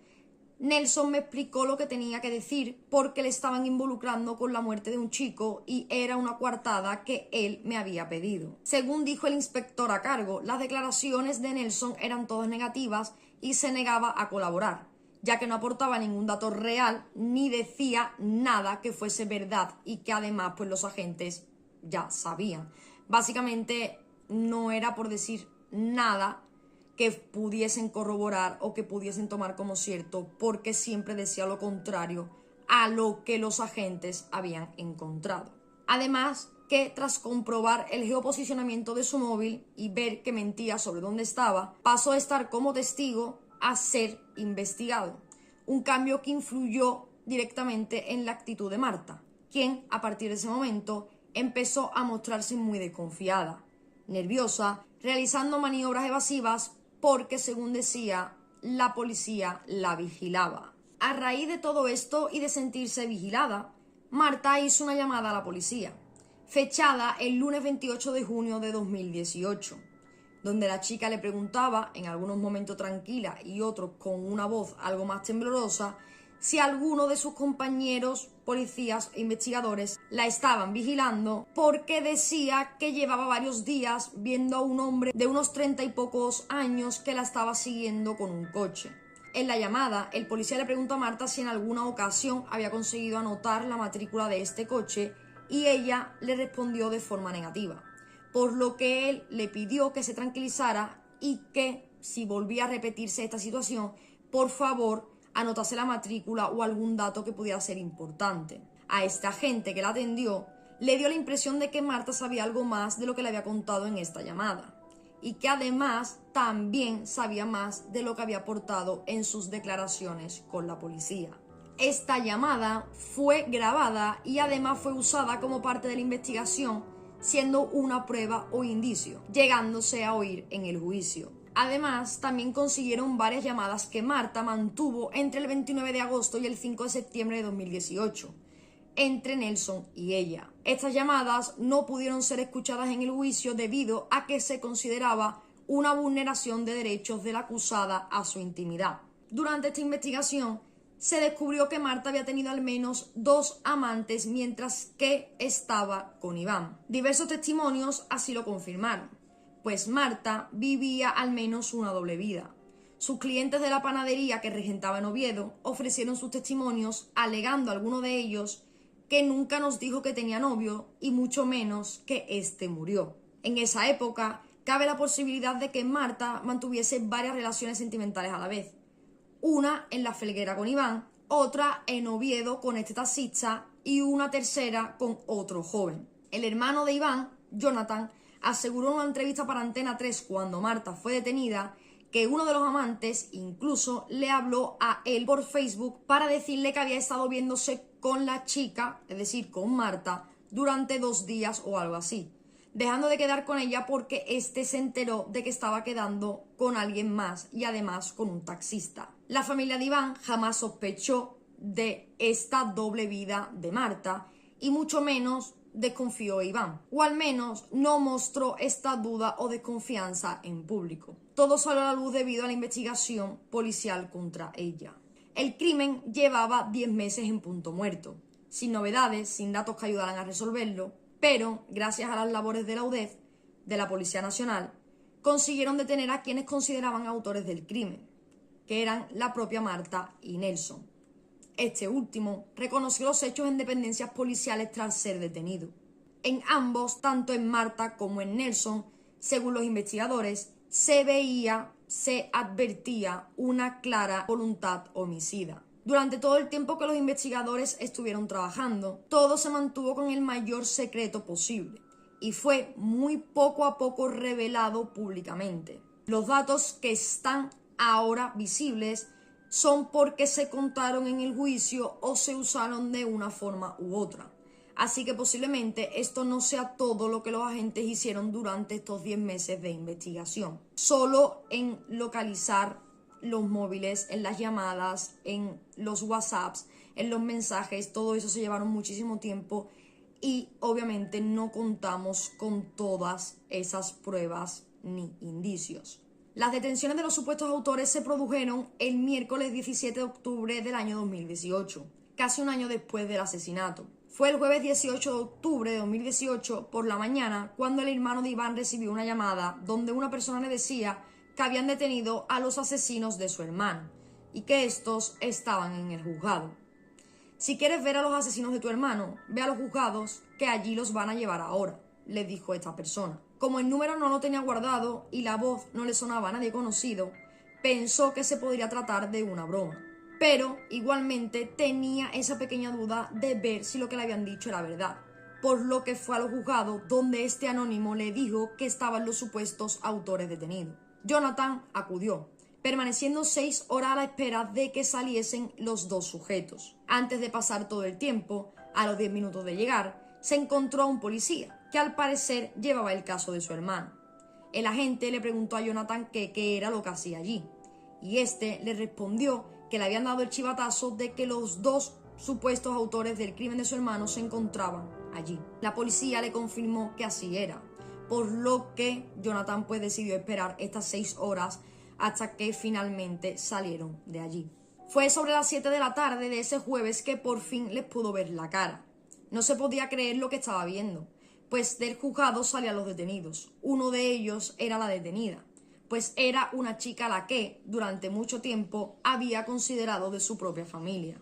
Nelson me explicó lo que tenía que decir porque le estaban involucrando con la muerte de un chico y era una coartada que él me había pedido. Según dijo el inspector a cargo, las declaraciones de Nelson eran todas negativas y se negaba a colaborar, ya que no aportaba ningún dato real ni decía nada que fuese verdad y que además pues los agentes ya sabían. Básicamente no era por decir nada que pudiesen corroborar o que pudiesen tomar como cierto, porque siempre decía lo contrario a lo que los agentes habían encontrado. Además que tras comprobar el geoposicionamiento de su móvil y ver que mentía sobre dónde estaba, pasó a estar como testigo a ser investigado, un cambio que influyó directamente en la actitud de Marta, quien a partir de ese momento empezó a mostrarse muy desconfiada, nerviosa, realizando maniobras evasivas porque, según decía, la policía la vigilaba. A raíz de todo esto y de sentirse vigilada, Marta hizo una llamada a la policía, fechada el lunes 28 de junio de 2018, donde la chica le preguntaba, en algunos momentos tranquila y otros con una voz algo más temblorosa, si alguno de sus compañeros policías e investigadores la estaban vigilando, porque decía que llevaba varios días viendo a un hombre de unos 30 y pocos años que la estaba siguiendo con un coche. En la llamada, el policía le preguntó a Marta si en alguna ocasión había conseguido anotar la matrícula de este coche y ella le respondió de forma negativa, por lo que él le pidió que se tranquilizara y que, si volvía a repetirse esta situación, por favor anotase la matrícula o algún dato que pudiera ser importante. A esta agente que la atendió le dio la impresión de que Marta sabía algo más de lo que le había contado en esta llamada y que además también sabía más de lo que había aportado en sus declaraciones con la policía. Esta llamada fue grabada y además fue usada como parte de la investigación, siendo una prueba o indicio, llegándose a oír en el juicio. Además, también consiguieron varias llamadas que Marta mantuvo entre el 29 de agosto y el 5 de septiembre de 2018, entre Nelson y ella. Estas llamadas no pudieron ser escuchadas en el juicio debido a que se consideraba una vulneración de derechos de la acusada a su intimidad. Durante esta investigación, se descubrió que Marta había tenido al menos 2 amantes mientras que estaba con Iván. Diversos testimonios así lo confirmaron, pues Marta vivía al menos una doble vida. Sus clientes de la panadería que regentaba en Oviedo ofrecieron sus testimonios, alegando alguno de ellos que nunca nos dijo que tenía novio y mucho menos que éste murió. En esa época, cabe la posibilidad de que Marta mantuviese varias relaciones sentimentales a la vez. Una en La Felguera con Iván, otra en Oviedo con este taxista y una tercera con otro joven. El hermano de Iván, Jonathan, aseguró en una entrevista para Antena 3 cuando Marta fue detenida que uno de los amantes incluso le habló a él por Facebook para decirle que había estado viéndose con la chica, es decir, con Marta, durante 2 días o algo así, dejando de quedar con ella porque éste se enteró de que estaba quedando con alguien más y además con un taxista. La familia de Iván jamás sospechó de esta doble vida de Marta y mucho menos desconfió de Iván, o al menos no mostró esta duda o desconfianza en público. Todo salió a la luz debido a la investigación policial contra ella. El crimen llevaba 10 meses en punto muerto, sin novedades, sin datos que ayudaran a resolverlo, pero gracias a las labores de la UDEF, de la Policía Nacional, consiguieron detener a quienes consideraban autores del crimen, que eran la propia Marta y Nelson. Este último reconoció los hechos en dependencias policiales tras ser detenido. En ambos, tanto en Marta como en Nelson, según los investigadores, se advertía una clara voluntad homicida. Durante todo el tiempo que los investigadores estuvieron trabajando, todo se mantuvo con el mayor secreto posible y fue muy poco a poco revelado públicamente. Los datos que están ahora visibles son porque se contaron en el juicio o se usaron de una forma u otra. Así que posiblemente esto no sea todo lo que los agentes hicieron durante estos 10 meses de investigación. Solo en localizar los móviles, en las llamadas, en los WhatsApps, en los mensajes, todo eso se llevaron muchísimo tiempo y obviamente no contamos con todas esas pruebas ni indicios. Las detenciones de los supuestos autores se produjeron el miércoles 17 de octubre del año 2018, casi un año después del asesinato. Fue el jueves 18 de octubre de 2018 por la mañana cuando el hermano de Iván recibió una llamada donde una persona le decía que habían detenido a los asesinos de su hermano y que estos estaban en el juzgado. Si quieres ver a los asesinos de tu hermano, ve a los juzgados que allí los van a llevar ahora, le dijo esta persona. Como el número no lo tenía guardado y la voz no le sonaba a nadie conocido, pensó que se podría tratar de una broma. Pero igualmente tenía esa pequeña duda de ver si lo que le habían dicho era verdad, por lo que fue a los juzgados donde este anónimo le dijo que estaban los supuestos autores detenidos. Jonathan acudió, permaneciendo 6 horas a la espera de que saliesen los dos sujetos. Antes de pasar todo el tiempo, a los 10 minutos de llegar, se encontró a un policía, que al parecer llevaba el caso de su hermano. El agente le preguntó a Jonathan qué era lo que hacía allí, y este le respondió que le habían dado el chivatazo de que los dos supuestos autores del crimen de su hermano se encontraban allí. La policía le confirmó que así era, por lo que Jonathan pues decidió esperar estas 6 horas hasta que finalmente salieron de allí. Fue sobre las 7 de la tarde de ese jueves que por fin les pudo ver la cara. No se podía creer lo que estaba viendo, pues del juzgado salían los detenidos. Uno de ellos era la detenida, pues era una chica a la que, durante mucho tiempo, había considerado de su propia familia.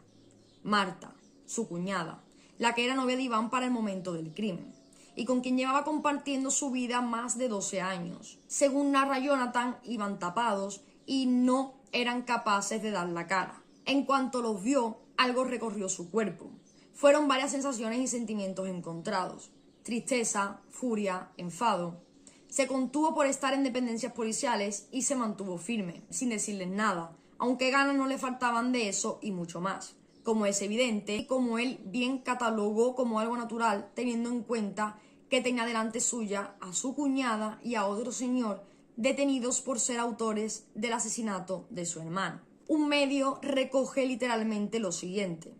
Marta, su cuñada, la que era novia de Iván para el momento del crimen, y con quien llevaba compartiendo su vida más de 12 años. Según narra Jonathan, iban tapados y no eran capaces de dar la cara. En cuanto los vio, algo recorrió su cuerpo. Fueron varias sensaciones y sentimientos encontrados: tristeza, furia, enfado. Se contuvo por estar en dependencias policiales y se mantuvo firme, sin decirles nada, aunque ganas no le faltaban de eso y mucho más. Como es evidente, y como él bien catalogó como algo natural, teniendo en cuenta que tenía delante suya a su cuñada y a otro señor detenidos por ser autores del asesinato de su hermano. Un medio recoge literalmente lo siguiente: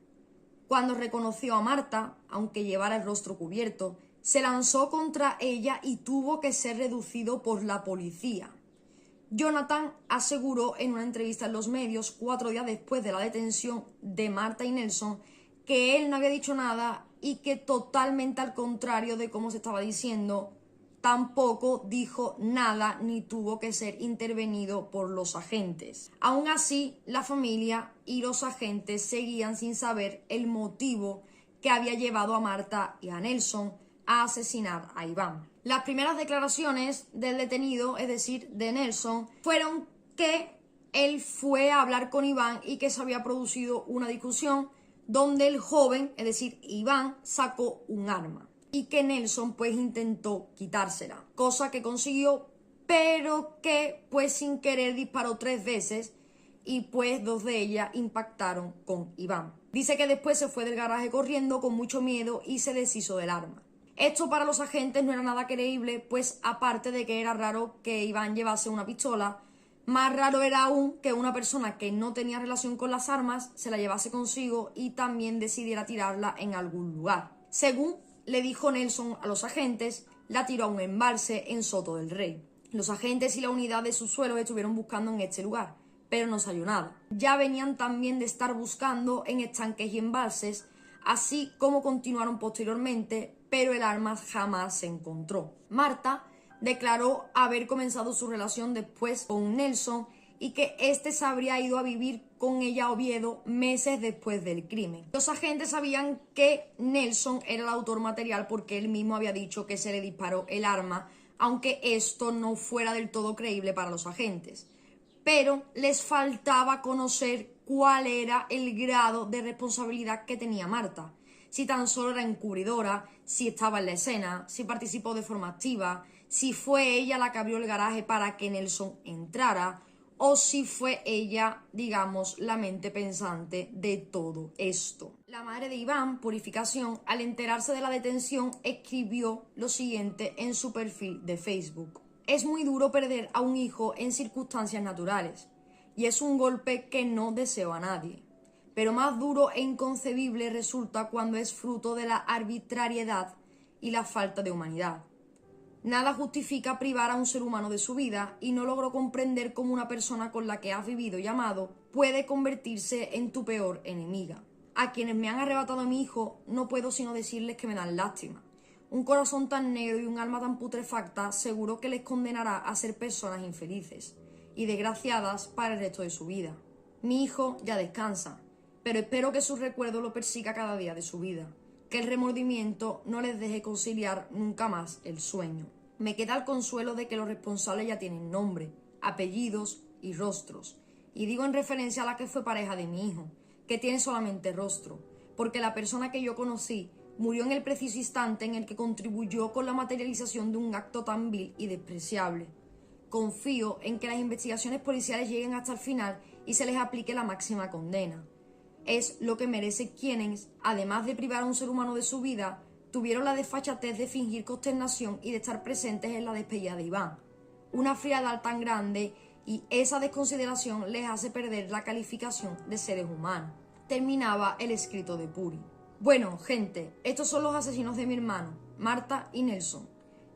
cuando reconoció a Marta, aunque llevara el rostro cubierto, se lanzó contra ella y tuvo que ser reducido por la policía. Jonathan aseguró en una entrevista en los medios 4 días después de la detención de Marta y Nelson que él no había dicho nada y que, totalmente al contrario de cómo se estaba diciendo, tampoco dijo nada ni tuvo que ser intervenido por los agentes. Aún así, la familia y los agentes seguían sin saber el motivo que había llevado a Marta y a Nelson a asesinar a Iván. Las primeras declaraciones del detenido, es decir, de Nelson, fueron que él fue a hablar con Iván y que se había producido una discusión donde el joven, es decir, Iván, sacó un arma y que Nelson pues intentó quitársela, cosa que consiguió, pero que pues sin querer disparó 3 veces y pues 2 de ellas impactaron con Iván. Dice que después se fue del garaje corriendo con mucho miedo y se deshizo del arma. Esto para los agentes no era nada creíble, pues aparte de que era raro que Iván llevase una pistola, más raro era aún que una persona que no tenía relación con las armas se la llevase consigo y también decidiera tirarla en algún lugar. Según le dijo Nelson a los agentes, la tiró a un embalse en Soto del Rey. Los agentes y la unidad de subsuelos estuvieron buscando en este lugar, pero no salió nada. Ya venían también de estar buscando en estanques y embalses, así como continuaron posteriormente, pero el arma jamás se encontró. Marta declaró haber comenzado su relación después con Nelson y que éste se habría ido a vivir con ella a Oviedo meses después del crimen. Los agentes sabían que Nelson era el autor material porque él mismo había dicho que se le disparó el arma, aunque esto no fuera del todo creíble para los agentes. Pero les faltaba conocer cuál era el grado de responsabilidad que tenía Marta. Si tan solo era encubridora, si estaba en la escena, si participó de forma activa, si fue ella la que abrió el garaje para que Nelson entrara, o si fue ella, digamos, la mente pensante de todo esto. La madre de Iván, Purificación, al enterarse de la detención, escribió lo siguiente en su perfil de Facebook: es muy duro perder a un hijo en circunstancias naturales, y es un golpe que no deseo a nadie. Pero más duro e inconcebible resulta cuando es fruto de la arbitrariedad y la falta de humanidad. Nada justifica privar a un ser humano de su vida y no logro comprender cómo una persona con la que has vivido y amado puede convertirse en tu peor enemiga. A quienes me han arrebatado a mi hijo no puedo sino decirles que me dan lástima. Un corazón tan negro y un alma tan putrefacta seguro que les condenará a ser personas infelices y desgraciadas para el resto de su vida. Mi hijo ya descansa, pero espero que su recuerdo lo persiga cada día de su vida, que el remordimiento no les deje conciliar nunca más el sueño. Me queda el consuelo de que los responsables ya tienen nombre, apellidos y rostros, y digo en referencia a la que fue pareja de mi hijo, que tiene solamente rostro, porque la persona que yo conocí murió en el preciso instante en el que contribuyó con la materialización de un acto tan vil y despreciable. Confío en que las investigaciones policiales lleguen hasta el final y se les aplique la máxima condena. Es lo que merece quienes, además de privar a un ser humano de su vida, tuvieron la desfachatez de fingir consternación y de estar presentes en la despedida de Iván. Una frialdad tan grande y esa desconsideración les hace perder la calificación de seres humanos. Terminaba el escrito de Puri. Bueno, gente, estos son los asesinos de mi hermano, Marta y Nelson.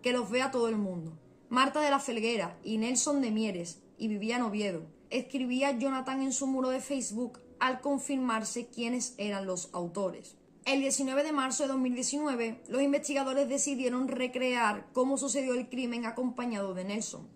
Que los vea todo el mundo. Marta de la Felguera y Nelson de Mieres, y vivía en Oviedo. Escribía Jonathan en su muro de Facebook al confirmarse quiénes eran los autores. El 19 de marzo de 2019, los investigadores decidieron recrear cómo sucedió el crimen acompañado de Nelson,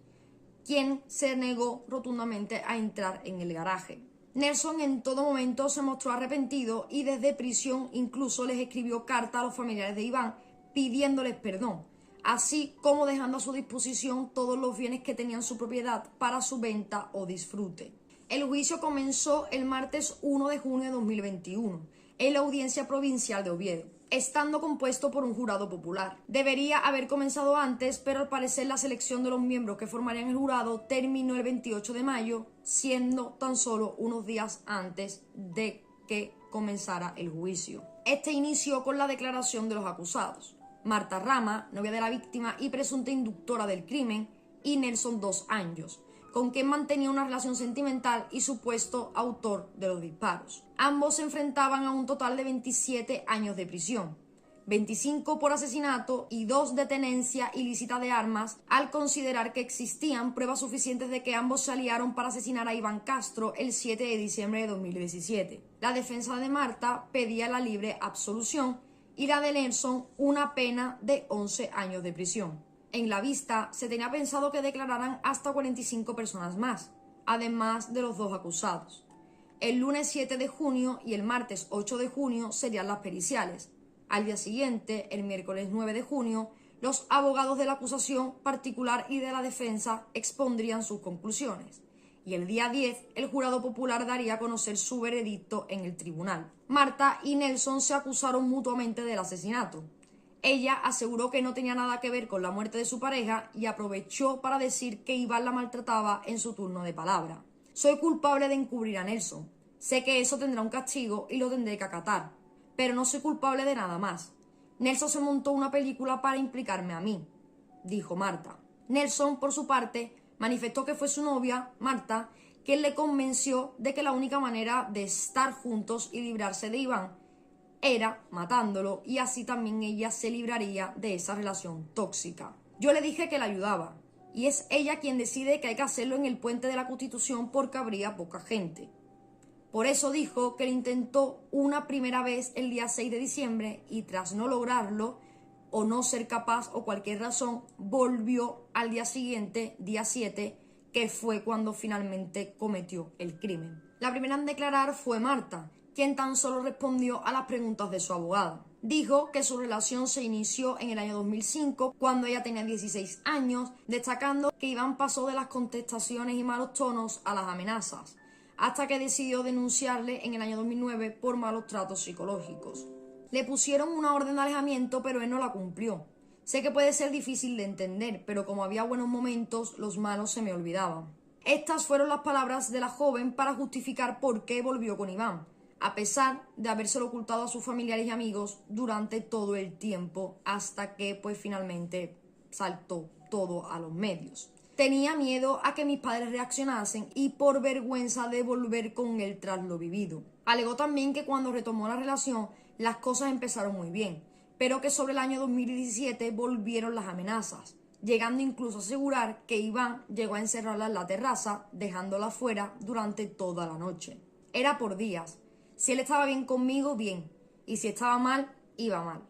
quien se negó rotundamente a entrar en el garaje. Nelson en todo momento se mostró arrepentido y desde prisión incluso les escribió carta a los familiares de Iván pidiéndoles perdón, así como dejando a su disposición todos los bienes que tenían su propiedad para su venta o disfrute. El juicio comenzó el martes 1 de junio de 2021 en la Audiencia Provincial de Oviedo, estando compuesto por un jurado popular. Debería haber comenzado antes, pero al parecer la selección de los miembros que formarían el jurado terminó el 28 de mayo, siendo tan solo unos días antes de que comenzara el juicio. Este inició con la declaración de los acusados: Marta Rama, novia de la víctima y presunta inductora del crimen, y Nelson 2 años, con quien mantenía una relación sentimental y supuesto autor de los disparos. Ambos se enfrentaban a un total de 27 años de prisión, 25 por asesinato y 2 de tenencia ilícita de armas, al considerar que existían pruebas suficientes de que ambos se aliaron para asesinar a Iván Castro el 7 de diciembre de 2017. La defensa de Marta pedía la libre absolución y la de Nelson una pena de 11 años de prisión. En la vista se tenía pensado que declararan hasta 45 personas más, además de los 2 acusados. El lunes 7 de junio y el martes 8 de junio serían las periciales. Al día siguiente, el miércoles 9 de junio, los abogados de la acusación particular y de la defensa expondrían sus conclusiones. Y el día 10, el jurado popular daría a conocer su veredicto en el tribunal. Marta y Nelson se acusaron mutuamente del asesinato. Ella aseguró que no tenía nada que ver con la muerte de su pareja y aprovechó para decir que Iván la maltrataba en su turno de palabra. Soy culpable de encubrir a Nelson. Sé que eso tendrá un castigo y lo tendré que acatar, pero no soy culpable de nada más. Nelson se montó una película para implicarme a mí, dijo Marta. Nelson, por su parte, manifestó que fue su novia, Marta, quien le convenció de que la única manera de estar juntos y librarse de Iván era matándolo, y así también ella se libraría de esa relación tóxica. Yo le dije que la ayudaba, y es ella quien decide que hay que hacerlo en el Puente de la Constitución porque habría poca gente. Por eso dijo que lo intentó una primera vez el día 6 de diciembre y tras no lograrlo o no ser capaz o cualquier razón, volvió al día siguiente, día 7, que fue cuando finalmente cometió el crimen. La primera en declarar fue Marta, quien tan solo respondió a las preguntas de su abogada. Dijo que su relación se inició en el año 2005, cuando ella tenía 16 años, destacando que Iván pasó de las contestaciones y malos tonos a las amenazas, hasta que decidió denunciarle en el año 2009 por malos tratos psicológicos. Le pusieron una orden de alejamiento, pero él no la cumplió. Sé que puede ser difícil de entender, pero como había buenos momentos, los malos se me olvidaban. Estas fueron las palabras de la joven para justificar por qué volvió con Iván, a pesar de habérselo ocultado a sus familiares y amigos durante todo el tiempo hasta que pues finalmente saltó todo a los medios. Tenía miedo a que mis padres reaccionasen y por vergüenza de volver con él tras lo vivido. Alegó también que cuando retomó la relación las cosas empezaron muy bien, pero que sobre el año 2017 volvieron las amenazas, llegando incluso a asegurar que Iván llegó a encerrarla en la terraza, dejándola fuera durante toda la noche. Era por días. Si él estaba bien conmigo, bien, y si estaba mal, iba mal.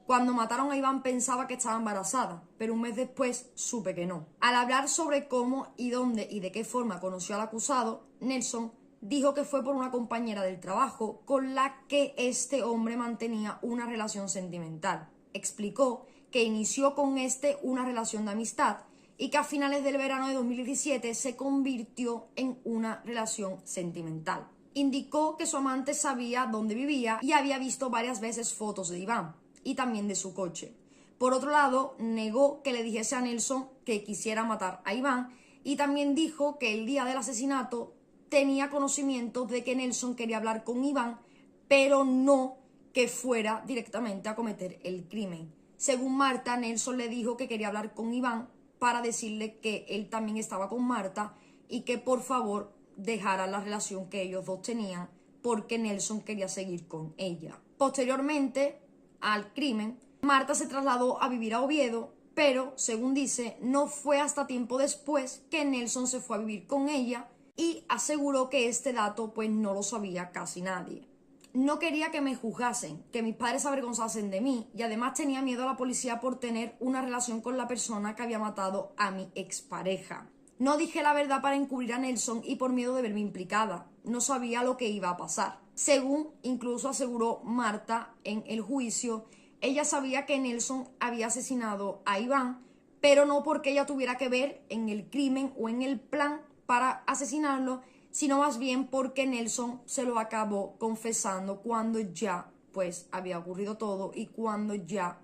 Cuando mataron a Iván pensaba que estaba embarazada, pero un mes después supe que no. Al hablar sobre cómo y dónde y de qué forma conoció al acusado, Nelson dijo que fue por una compañera del trabajo con la que este hombre mantenía una relación sentimental. Explicó que inició con una relación de amistad y que a finales del verano de 2017 se convirtió en una relación sentimental. Indicó que su amante sabía dónde vivía y había visto varias veces fotos de Iván y también de su coche. Por otro lado, negó que le dijese a Nelson que quisiera matar a Iván y también dijo que el día del asesinato tenía conocimiento de que Nelson quería hablar con Iván, pero no que fuera directamente a cometer el crimen. Según Marta, Nelson le dijo que quería hablar con Iván para decirle que él también estaba con Marta y que por favor dejara la relación que ellos dos tenían porque Nelson quería seguir con ella. Posteriormente al crimen, Marta se trasladó a vivir a Oviedo, pero según dice, no fue hasta tiempo después que Nelson se fue a vivir con ella y aseguró que este dato pues no lo sabía casi nadie. No quería que me juzgasen, que mis padres se avergonzasen de mí y además tenía miedo a la policía por tener una relación con la persona que había matado a mi expareja. No dije la verdad para encubrir a Nelson y por miedo de verme implicada. No sabía lo que iba a pasar. Según incluso aseguró Marta en el juicio, ella sabía que Nelson había asesinado a Iván, pero no porque ella tuviera que ver en el crimen o en el plan para asesinarlo, sino más bien porque Nelson se lo acabó confesando cuando ya pues había ocurrido todo y cuando ya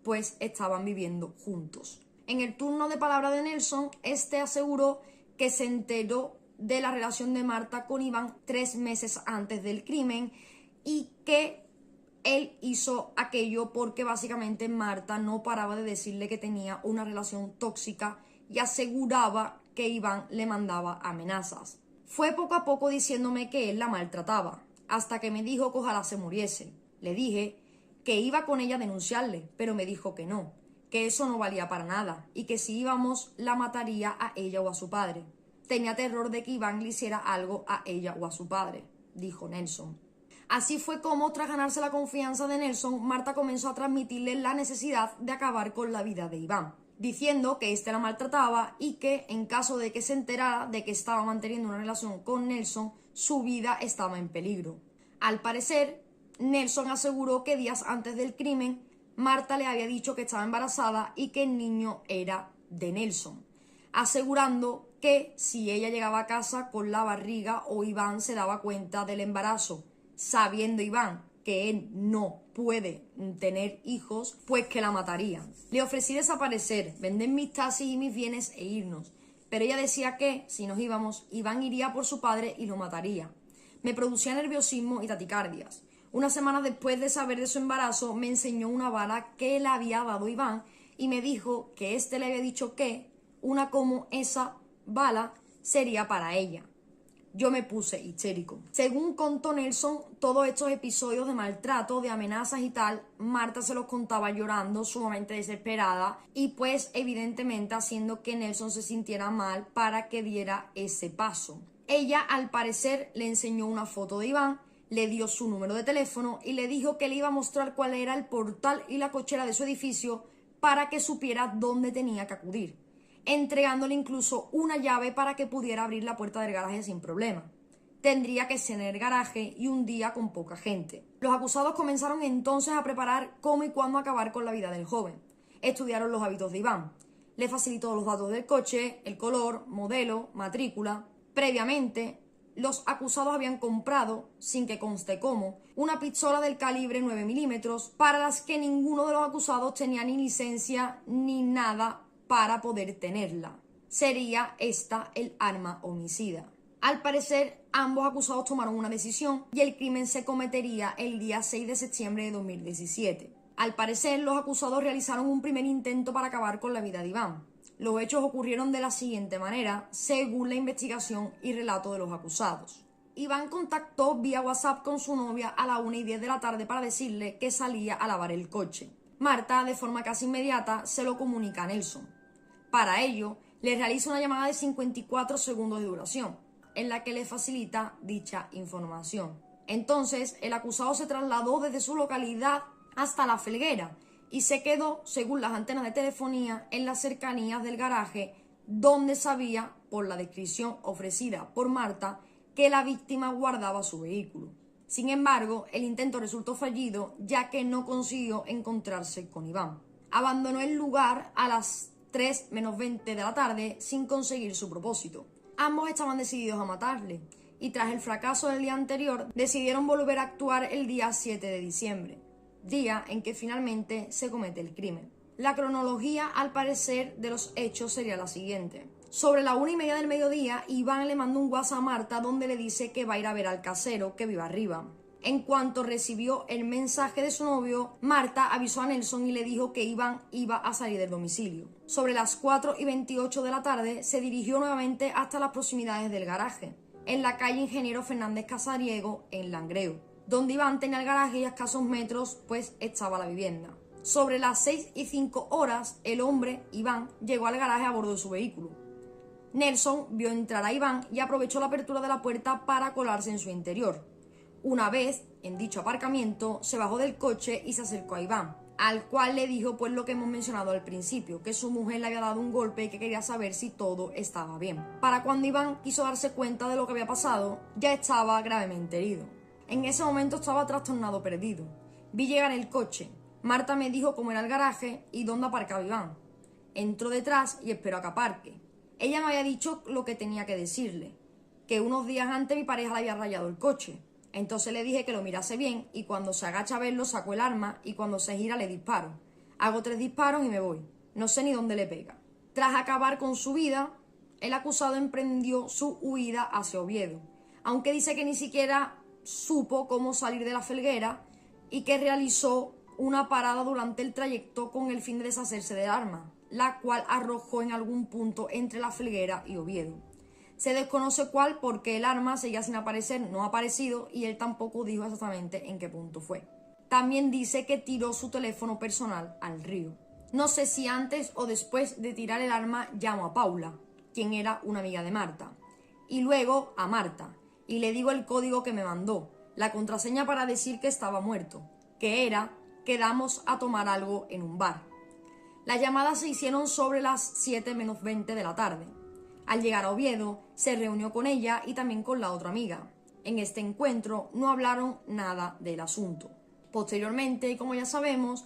pues estaban viviendo juntos. En el turno de palabra de Nelson, este aseguró que se enteró de la relación de Marta con Iván 3 meses antes del crimen y que él hizo aquello porque básicamente Marta no paraba de decirle que tenía una relación tóxica y aseguraba que Iván le mandaba amenazas. Fue poco a poco diciéndome que él la maltrataba, hasta que me dijo que ojalá se muriese. Le dije que iba con ella a denunciarle, pero me dijo que no, que eso no valía para nada y que si íbamos la mataría a ella o a su padre. Tenía terror de que Iván le hiciera algo a ella o a su padre, dijo Nelson. Así fue como, tras ganarse la confianza de Nelson, Marta comenzó a transmitirle la necesidad de acabar con la vida de Iván, diciendo que éste la maltrataba y que en caso de que se enterara de que estaba manteniendo una relación con Nelson, su vida estaba en peligro. Al parecer, Nelson aseguró que días antes del crimen, Marta le había dicho que estaba embarazada y que el niño era de Nelson, asegurando que si ella llegaba a casa con la barriga o Iván se daba cuenta del embarazo, sabiendo Iván que él no puede tener hijos, pues que la matarían. Le ofrecí desaparecer, vender mis taxis y mis bienes e irnos, pero ella decía que, si nos íbamos, Iván iría por su padre y lo mataría. Me producía nerviosismo y taticardias. Una semana después de saber de su embarazo, me enseñó una bala que le había dado Iván y me dijo que éste le había dicho que una como esa bala sería para ella. Yo me puse histérico. Según contó Nelson, todos estos episodios de maltrato, de amenazas y tal, Marta se los contaba llorando, sumamente desesperada y pues evidentemente haciendo que Nelson se sintiera mal para que diera ese paso. Ella al parecer le enseñó una foto de Iván, le dio su número de teléfono y le dijo que le iba a mostrar cuál era el portal y la cochera de su edificio para que supiera dónde tenía que acudir, entregándole incluso una llave para que pudiera abrir la puerta del garaje sin problema. Tendría que ser en el garaje y un día con poca gente. Los acusados comenzaron entonces a preparar cómo y cuándo acabar con la vida del joven. Estudiaron los hábitos de Iván. Le facilitó los datos del coche, el color, modelo, matrícula. Previamente, los acusados habían comprado, sin que conste cómo, una pistola del calibre 9 milímetros para las que ninguno de los acusados tenía ni licencia ni nada para poder tenerla. sería esta el arma homicida. Al parecer, ambos acusados tomaron una decisión y el crimen se cometería el día 6 de septiembre de 2017. Al parecer, los acusados realizaron un primer intento para acabar con la vida de Iván. Los hechos ocurrieron de la siguiente manera, según la investigación y relato de los acusados. Iván contactó vía WhatsApp con su novia a las 1:10 de la tarde para decirle que salía a lavar el coche. Marta, de forma casi inmediata, se lo comunica a Nelson. Para ello, le realiza una llamada de 54 segundos de duración, en la que le facilita dicha información. Entonces, el acusado se trasladó desde su localidad hasta La Felguera y se quedó, según las antenas de telefonía, en las cercanías del garaje, donde sabía, por la descripción ofrecida por Marta, que la víctima guardaba su vehículo. Sin embargo, el intento resultó fallido, ya que no consiguió encontrarse con Iván. Abandonó el lugar a las 3:20 de la tarde sin conseguir su propósito. Ambos estaban decididos a matarle, y tras el fracaso del día anterior, decidieron volver a actuar el día 7 de diciembre, día en que finalmente se comete el crimen. La cronología, al parecer, de los hechos sería la siguiente. Sobre la 1:30 del mediodía, Iván le mandó un WhatsApp a Marta donde le dice que va a ir a ver al casero que vive arriba. En cuanto recibió el mensaje de su novio, Marta avisó a Nelson y le dijo que Iván iba a salir del domicilio. Sobre las 4:28 de la tarde, se dirigió nuevamente hasta las proximidades del garaje, en la calle Ingeniero Fernández Casariego, en Langreo, donde Iván tenía el garaje y a escasos metros pues estaba la vivienda. Sobre las 6:05, el hombre, Iván, llegó al garaje a bordo de su vehículo. Nelson vio entrar a Iván y aprovechó la apertura de la puerta para colarse en su interior. Una vez en dicho aparcamiento, se bajó del coche y se acercó a Iván, al cual le dijo pues lo que hemos mencionado al principio, que su mujer le había dado un golpe y que quería saber si todo estaba bien. Para cuando Iván quiso darse cuenta de lo que había pasado, ya estaba gravemente herido. En ese momento estaba trastornado, perdido. Vi llegar el coche. Marta me dijo cómo era el garaje y dónde aparcaba Iván. Entró detrás y esperó a que aparque. Ella me había dicho lo que tenía que decirle, que unos días antes mi pareja le había rayado el coche. Entonces le dije que lo mirase bien y cuando se agacha a verlo saco el arma y cuando se gira le disparo. Hago 3 disparos y me voy. No sé ni dónde le pega. Tras acabar con su vida, el acusado emprendió su huida hacia Oviedo, aunque dice que ni siquiera supo cómo salir de La Felguera y que realizó una parada durante el trayecto con el fin de deshacerse del arma, la cual arrojó en algún punto entre La Felguera y Oviedo. Se desconoce cuál porque el arma seguía sin aparecer, no ha aparecido y él tampoco dijo exactamente en qué punto fue. También dice que tiró su teléfono personal al río. No sé si antes o después de tirar el arma llamó a Paula, quien era una amiga de Marta, y luego a Marta, y le digo el código que me mandó, la contraseña para decir que estaba muerto, que era quedamos a tomar algo en un bar. Las llamadas se hicieron sobre las 7:20 de la tarde. Al llegar a Oviedo, se reunió con ella y también con la otra amiga. En este encuentro no hablaron nada del asunto. Posteriormente, como ya sabemos,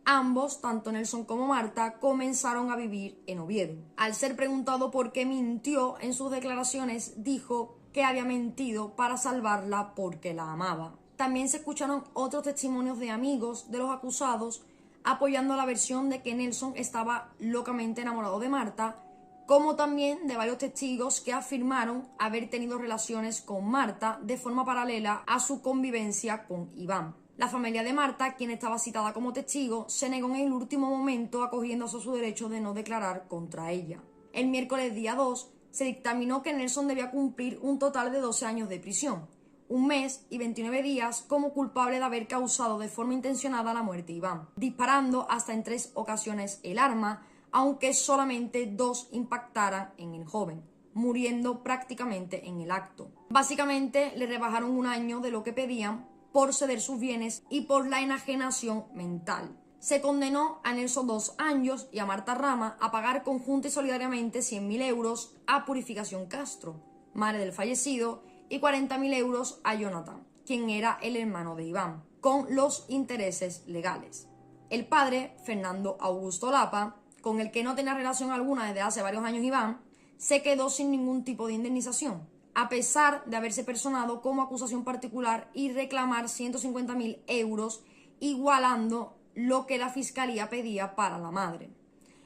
ambos, tanto Nelson como Marta, comenzaron a vivir en Oviedo. Al ser preguntado por qué mintió en sus declaraciones, dijo que había mentido para salvarla porque la amaba. También se escucharon otros testimonios de amigos de los acusados apoyando la versión de que Nelson estaba locamente enamorado de Marta, como también de varios testigos que afirmaron haber tenido relaciones con Marta de forma paralela a su convivencia con Iván. La familia de Marta, quien estaba citada como testigo, se negó en el último momento acogiéndose a su derecho de no declarar contra ella. El miércoles día 2 se dictaminó que Nelson debía cumplir un total de 12 años de prisión, 1 mes y 29 días como culpable de haber causado de forma intencionada la muerte de Iván, disparando hasta en 3 ocasiones el arma, aunque solamente 2 impactaran en el joven, muriendo prácticamente en el acto. Básicamente le rebajaron 1 año de lo que pedían por ceder sus bienes y por la enajenación mental. Se condenó a Nelson 2 años y a Marta Rama a pagar conjunta y solidariamente 100.000 euros a Purificación Castro, madre del fallecido, y 40.000 euros a Jonathan, quien era el hermano de Iván, con los intereses legales. El padre, Fernando Augusto Lapa, con el que no tenía relación alguna desde hace varios años Iván, se quedó sin ningún tipo de indemnización, a pesar de haberse personado como acusación particular y reclamar 150.000 euros, igualando lo que la fiscalía pedía para la madre.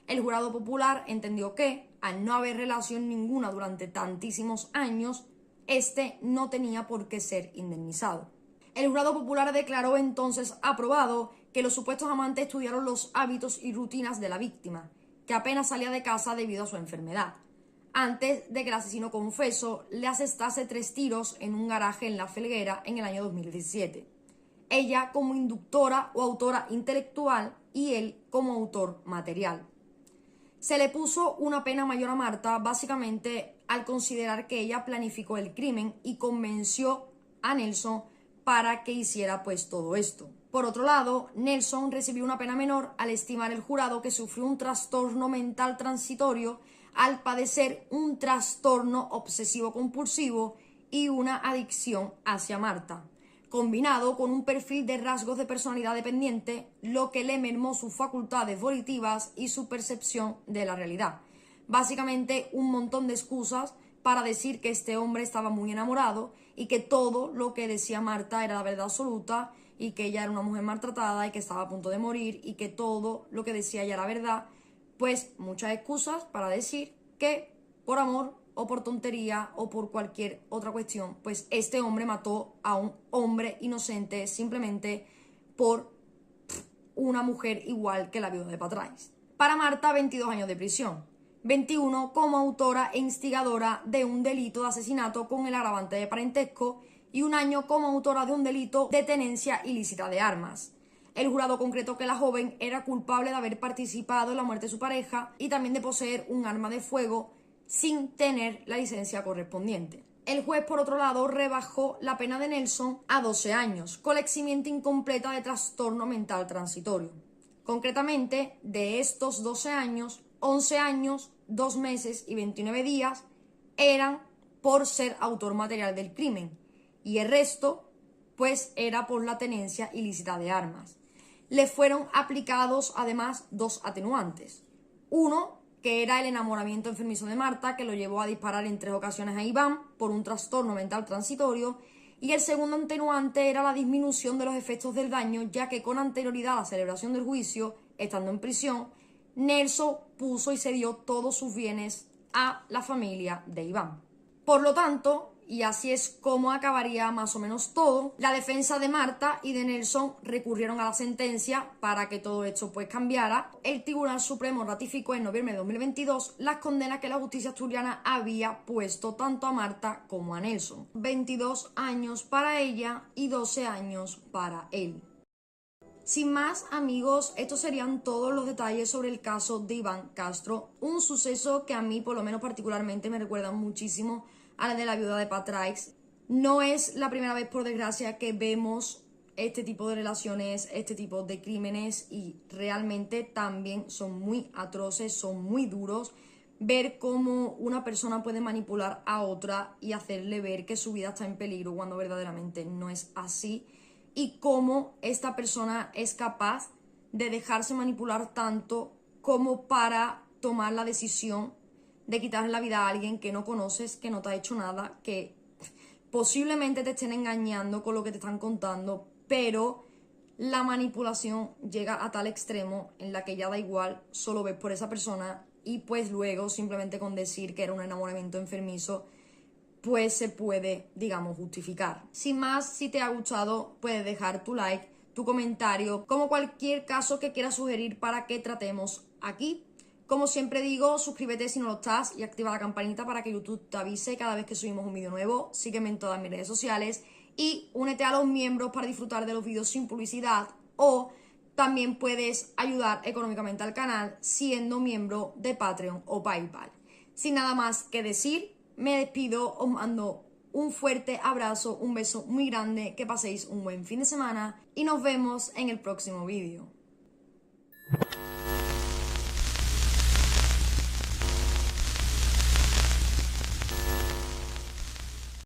El jurado popular entendió que, al no haber relación ninguna durante tantísimos años, este no tenía por qué ser indemnizado. El jurado popular declaró entonces aprobado que los supuestos amantes estudiaron los hábitos y rutinas de la víctima, que apenas salía de casa debido a su enfermedad, antes de que el asesino confeso le asestase 3 tiros en un garaje en La Felguera en el año 2017. Ella como inductora o autora intelectual y él como autor material. Se le puso una pena mayor a Marta básicamente al considerar que ella planificó el crimen y convenció a Nelson para que hiciera pues todo esto. Por otro lado, Nelson recibió una pena menor al estimar el jurado que sufrió un trastorno mental transitorio al padecer un trastorno obsesivo-compulsivo y una adicción hacia Marta, combinado con un perfil de rasgos de personalidad dependiente, lo que le mermó sus facultades volitivas y su percepción de la realidad. Básicamente un montón de excusas para decir que este hombre estaba muy enamorado y que todo lo que decía Marta era la verdad absoluta y que ella era una mujer maltratada y que estaba a punto de morir y que todo lo que decía ella era verdad. Pues muchas excusas para decir que por amor o por tontería o por cualquier otra cuestión, pues este hombre mató a un hombre inocente simplemente por una mujer igual que la viuda de Patrais. Para Marta, 22 años de prisión. 21 como autora e instigadora de un delito de asesinato con el agravante de parentesco y 1 año como autora de un delito de tenencia ilícita de armas. El jurado concretó que la joven era culpable de haber participado en la muerte de su pareja y también de poseer un arma de fuego sin tener la licencia correspondiente. El juez, por otro lado, rebajó la pena de Nelson a 12 años, con la eximiente incompleta de trastorno mental transitorio. Concretamente, de estos 12 años, 11 años, 2 meses y 29 días eran por ser autor material del crimen y el resto, pues, era por la tenencia ilícita de armas. Le fueron aplicados, además, 2 atenuantes. Uno, que era el enamoramiento enfermizo de Marta, que lo llevó a disparar en 3 ocasiones a Iván por un trastorno mental transitorio, y el segundo atenuante era la disminución de los efectos del daño, ya que con anterioridad a la celebración del juicio, estando en prisión, Nelson puso y cedió todos sus bienes a la familia de Iván. Por lo tanto, y así es como acabaría más o menos todo, la defensa de Marta y de Nelson recurrieron a la sentencia para que todo esto pues cambiara. El Tribunal Supremo ratificó en noviembre de 2022 las condenas que la justicia asturiana había puesto tanto a Marta como a Nelson. 22 años para ella y 12 años para él. Sin más, amigos, estos serían todos los detalles sobre el caso de Iván Castro, un suceso que a mí, por lo menos particularmente, me recuerda muchísimo a la de la viuda de Patrais. No es la primera vez, por desgracia, que vemos este tipo de relaciones, este tipo de crímenes y realmente también son muy atroces, son muy duros. Ver cómo una persona puede manipular a otra y hacerle ver que su vida está en peligro cuando verdaderamente no es así. Y cómo esta persona es capaz de dejarse manipular tanto como para tomar la decisión de quitarle la vida a alguien que no conoces, que no te ha hecho nada, que posiblemente te estén engañando con lo que te están contando, pero la manipulación llega a tal extremo en la que ya da igual, solo ves por esa persona y pues luego simplemente con decir que era un enamoramiento enfermizo pues se puede, digamos, justificar. Sin más, si te ha gustado, puedes dejar tu like, tu comentario, como cualquier caso que quieras sugerir para que tratemos aquí. Como siempre digo, suscríbete si no lo estás y activa la campanita para que YouTube te avise cada vez que subimos un vídeo nuevo. Sígueme en todas mis redes sociales y únete a los miembros para disfrutar de los vídeos sin publicidad o también puedes ayudar económicamente al canal siendo miembro de Patreon o PayPal. Sin nada más que decir, me despido, os mando un fuerte abrazo, un beso muy grande, que paséis un buen fin de semana y nos vemos en el próximo vídeo.